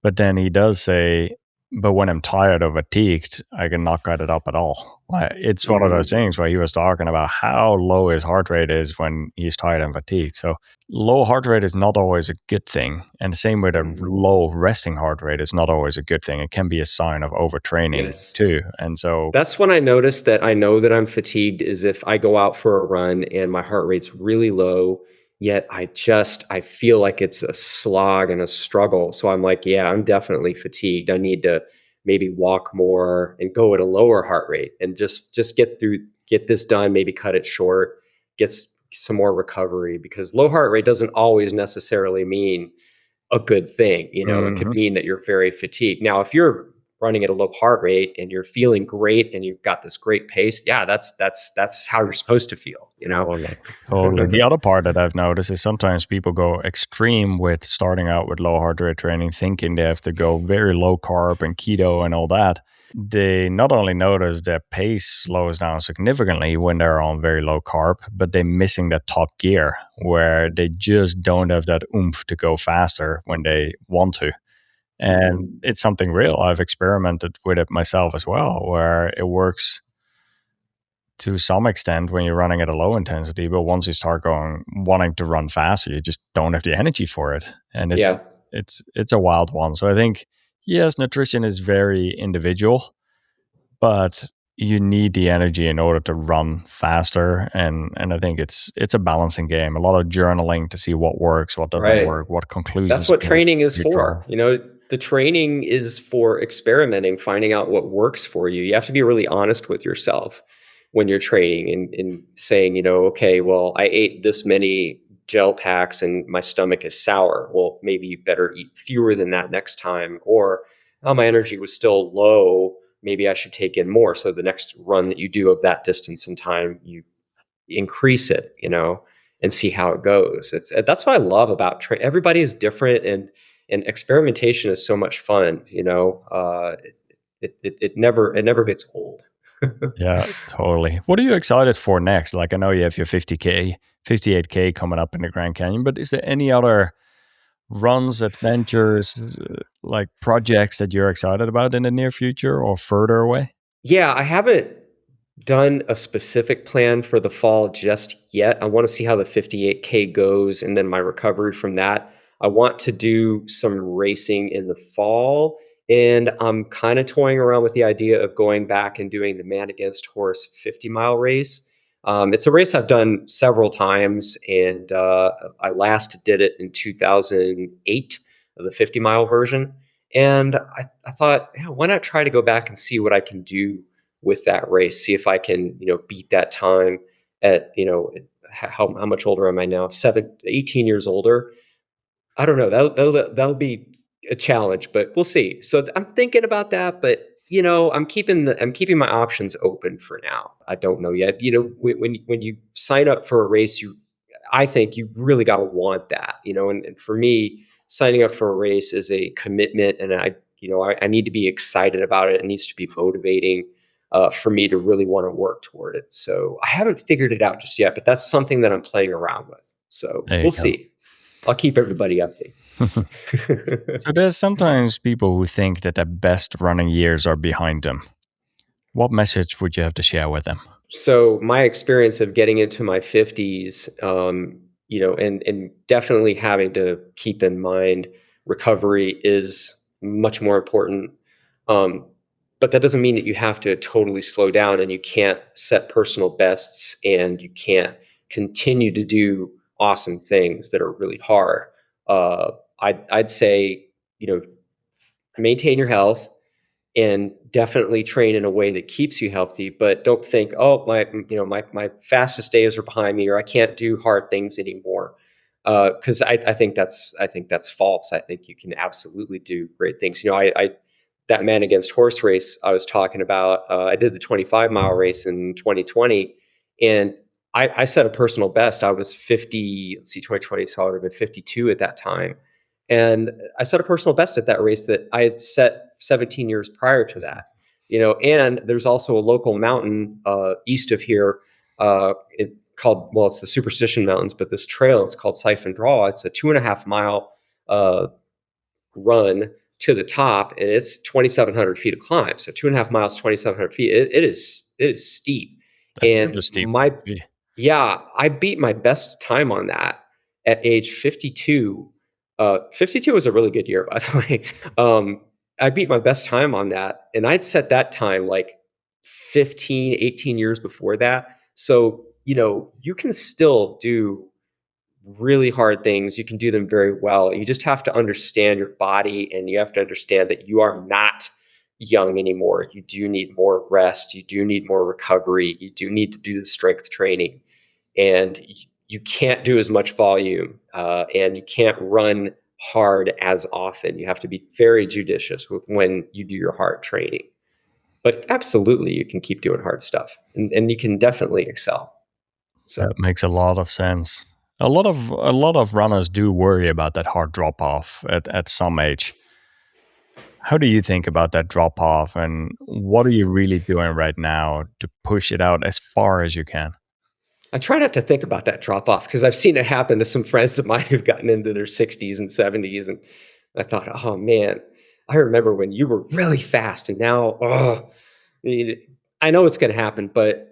But then he does say, but when I'm tired or fatigued, I cannot get it up at all. Like, it's one of those things where he was talking about how low his heart rate is when he's tired and fatigued. So low heart rate is not always a good thing. And the same with a low resting heart rate is not always a good thing. It can be a sign of overtraining too. And so that's when I notice that I know that I'm fatigued, is if I go out for a run and my heart rate's really low, yet I feel like it's a slog and a struggle. So I'm like, yeah, I'm definitely fatigued. I need to maybe walk more and go at a lower heart rate and just get this done, maybe cut it short, get some more recovery, because low heart rate doesn't always necessarily mean a good thing. It could mean that you're very fatigued. Now, if you're running at a low heart rate and you're feeling great and you've got this great pace, yeah, that's how you're supposed to feel, Totally. The other part that I've noticed is sometimes people go extreme with starting out with low heart rate training, thinking they have to go very low carb and keto and all that. They not only notice their pace slows down significantly when they're on very low carb, but they're missing that top gear where they just don't have that oomph to go faster when they want to. And it's something real. I've experimented with it myself as well, where it works to some extent when you're running at a low intensity, but once you start wanting to run faster, you just don't have the energy for it. And it's a wild one. So I think, yes, nutrition is very individual, but you need the energy in order to run faster. And I think it's a balancing game. A lot of journaling to see what works, what doesn't work, what conclusions. That's what training is for. The training is for experimenting, finding out what works for you. You have to be really honest with yourself when you're training and saying, okay, well, I ate this many gel packs and my stomach is sour. Well, maybe you better eat fewer than that next time. Or, oh, my energy was still low, maybe I should take in more. So the next run that you do of that distance and time, you increase it, and see how it goes. That's what I love about training. Everybody is different, and experimentation is so much fun. It never gets old. Yeah, totally. What are you excited for next? Like, I know you have your 50K, 58K coming up in the Grand Canyon, but is there any other runs, adventures, like projects that you're excited about in the near future or further away? Yeah, I haven't done a specific plan for the fall just yet. I want to see how the 58K goes and then my recovery from that. I want to do some racing in the fall, and I'm kind of toying around with the idea of going back and doing the man against horse 50-mile race. It's a race I've done several times, and I last did it in 2008, the 50-mile version. And I thought, yeah, why not try to go back and see what I can do with that race? See if I can, beat that time at, how much older am I now? 18 years older. I don't know. That'll be a challenge, but we'll see. So I'm thinking about that, but I'm keeping my options open for now. I don't know yet. When you sign up for a race, I think you really got to want that. And for me, signing up for a race is a commitment, and I need to be excited about it. It needs to be motivating for me to really want to work toward it. So I haven't figured it out just yet, but that's something that I'm playing around with. So There you we'll go. see. I'll keep everybody updated. So there's sometimes people who think that their best running years are behind them. What message would you have to share with them? So my experience of getting into my 50s, and definitely having to keep in mind recovery is much more important. Um, but that doesn't mean that you have to totally slow down and you can't set personal bests and you can't continue to do awesome things that are really hard. Uh, I'd say, maintain your health and definitely train in a way that keeps you healthy, but don't think, oh, my fastest days are behind me, or I can't do hard things anymore. Because I think that's false. I think you can absolutely do great things. I that man against horse race I was talking about. I did the 25-mile race in 2020, and I set a personal best. I was 50. Let's see, 2020, so I would have been 52 at that time, and I set a personal best at that race that I had set 17 years prior to that. And there's also a local mountain east of here, it's the Superstition Mountains, but this trail, it's called Siphon Draw. It's a 2.5-mile run to the top, and it's 2,700 feet of climb. So 2.5 miles, 2,700 feet. It is steep, That and is steep. yeah, I beat my best time on that at age 52. 52 was a really good year, by the way. I beat my best time on that, and I'd set that time like 15, 18 years before that. So, you can still do really hard things. You can do them very well. You just have to understand your body, and you have to understand that you are not young anymore. You do need more rest. You do need more recovery. You do need to do the strength training, and you can't do as much volume, and you can't run hard as often. You have to be very judicious with when you do your hard training. But absolutely, you can keep doing hard stuff, and you can definitely excel. So That makes a lot of sense. A lot of runners do worry about that hard drop off at some age. How do you think about that drop off, and what are you really doing right now to push it out as far as you can? I try not to think about that drop off because I've seen it happen to some friends of mine who've gotten into their 60s and 70s. And I thought, oh man, I remember when you were really fast, and now, I know it's going to happen. But,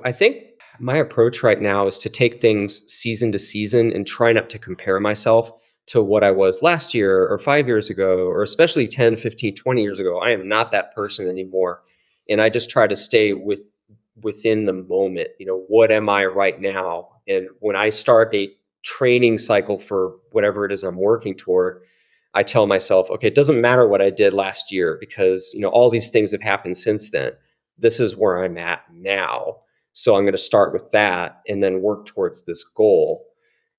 I think my approach right now is to take things season to season and try not to compare myself to what I was last year or 5 years ago, or especially 10, 15, 20 years ago. I am not that person anymore. And I just try to stay within the moment. What am I right now? And when I start a training cycle for whatever it is I'm working toward, I tell myself, okay, it doesn't matter what I did last year, because all these things have happened since then. This is where I'm at now. So I'm going to start with that and then work towards this goal.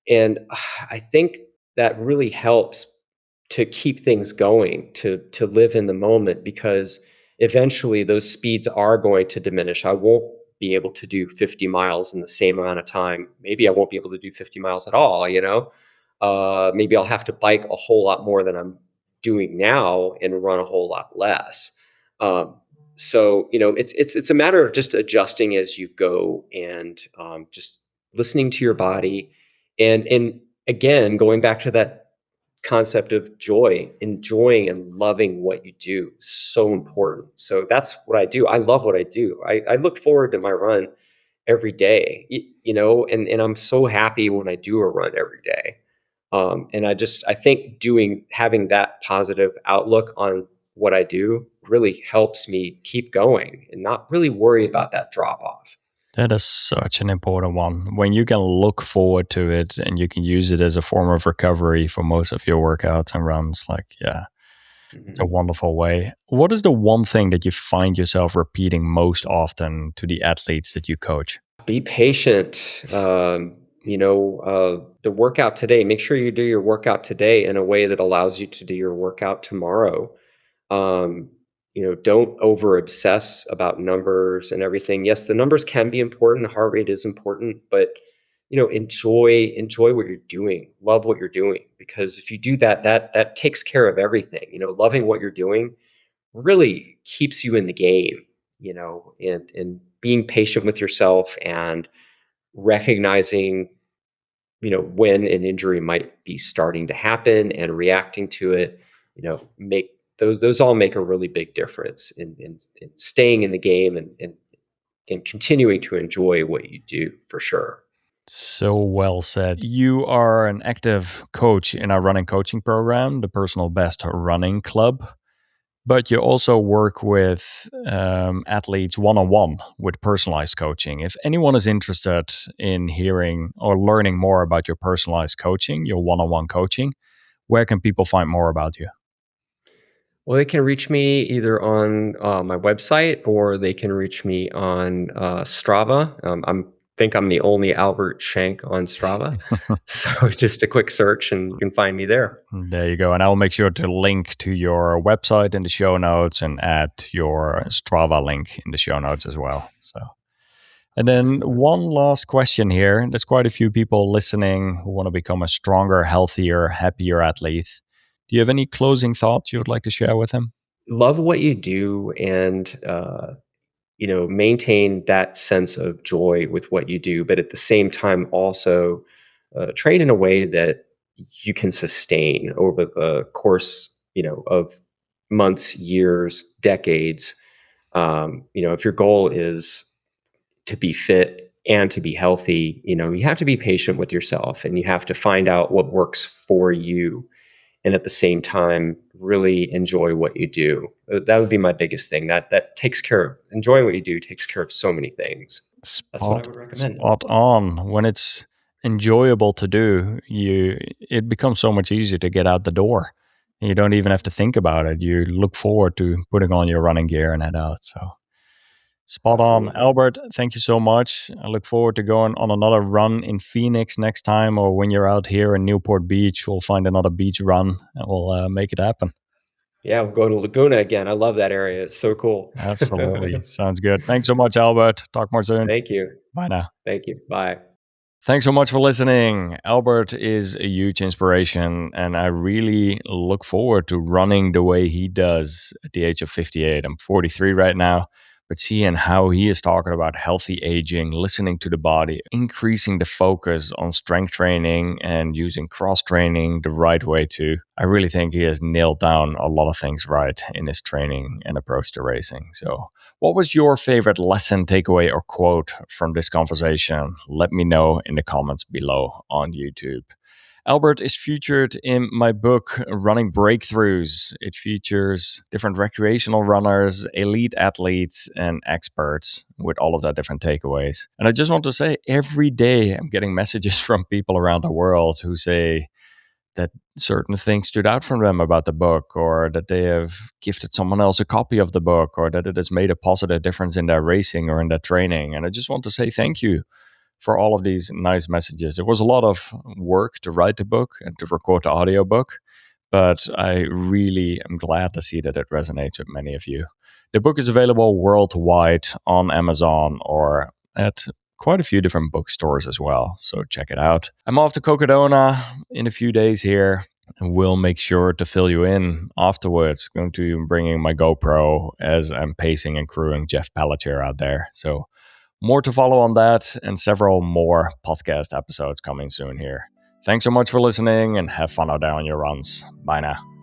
And I think that really helps to keep things going, to live in the moment, because eventually those speeds are going to diminish. I won't be able to do 50 miles in the same amount of time. Maybe I won't be able to do 50 miles at all. Maybe I'll have to bike a whole lot more than I'm doing now and run a whole lot less. So it's a matter of just adjusting as you go, and just listening to your body, and again, going back to that concept of joy, enjoying and loving what you do is so important. So that's what I do. I love what I do. I look forward to my run every day, and I'm so happy when I do a run every day. And I think having that positive outlook on what I do really helps me keep going and not really worry about that drop off. That is such an important one. When you can look forward to it and you can use it as a form of recovery for most of your workouts and runs, like, yeah, it's a Mhm. wonderful way. What is the one thing that you find yourself repeating most often to the athletes that you coach? Be patient. The workout today, make sure you do your workout today in a way that allows you to do your workout tomorrow. Um, don't over obsess about numbers and everything. Yes, the numbers can be important. Heart rate is important, but enjoy what you're doing. Love what you're doing, because if you do that, that takes care of everything. Loving what you're doing really keeps you in the game. And being patient with yourself and recognizing when an injury might be starting to happen and reacting to it, make those all make a really big difference in staying in the game and continuing to enjoy what you do, for sure. So well said. You are an active coach in our running coaching program, the Personal Best Running Club, but you also work with athletes one on one with personalized coaching. If anyone is interested in hearing or learning more about your personalized coaching, your one on one coaching, where can people find more about you? Well, they can reach me either on my website, or they can reach me on Strava. I'm the only Albert Shank on Strava, so just a quick search and you can find me there. There you go. And I will make sure to link to your website in the show notes and add your Strava link in the show notes as well. So, and then Excellent. one last question here. There's quite a few people listening who want to become a stronger, healthier, happier athlete. Do you have any closing thoughts you would like to share with them? Love what you do, and maintain that sense of joy with what you do, but at the same time also train in a way that you can sustain over the course, of months, years, decades. If your goal is to be fit and to be healthy, you have to be patient with yourself, and you have to find out what works for you, and at the same time really enjoy what you do. That would be my biggest thing. That takes care of enjoying what you do, takes care of so many things. That's what I would recommend. Spot on. When it's enjoyable to do, it becomes so much easier to get out the door. You don't even have to think about it. You look forward to putting on your running gear and head out. So spot on. Absolutely. Albert, thank you so much. I look forward to going on another run in Phoenix next time, or when you're out here in Newport Beach, we'll find another beach run and we'll make it happen. Yeah, we'll go to Laguna again. I love that area. It's so cool. Absolutely. Sounds good. Thanks so much, Albert. Talk more soon. Thank you. Bye now. Thank you. Bye. Thanks so much for listening. Albert is a huge inspiration, and I really look forward to running the way he does at the age of 58. I'm 43 right now, but seeing how he is talking about healthy aging, listening to the body, increasing the focus on strength training and using cross training the right way too. I really think he has nailed down a lot of things right in his training and approach to racing. So, what was your favorite lesson, takeaway, or quote from this conversation? Let me know in the comments below on YouTube. Albert is featured in my book, Running Breakthroughs. It features different recreational runners, elite athletes, and experts with all of their different takeaways. And I just want to say, every day I'm getting messages from people around the world who say that certain things stood out from them about the book, or that they have gifted someone else a copy of the book, or that it has made a positive difference in their racing or in their training. And I just want to say thank you for all of these nice messages. It was a lot of work to write the book and to record the audiobook, but I really am glad to see that it resonates with many of you. The book is available worldwide on Amazon or at quite a few different bookstores as well, so check it out. I'm off to Cocodona in a few days here, and we'll make sure to fill you in afterwards. Going to be bringing my GoPro as I'm pacing and crewing Jeff Pelletier out there. So more to follow on that, and several more podcast episodes coming soon here. Thanks so much for listening, and have fun out there on your runs. Bye now.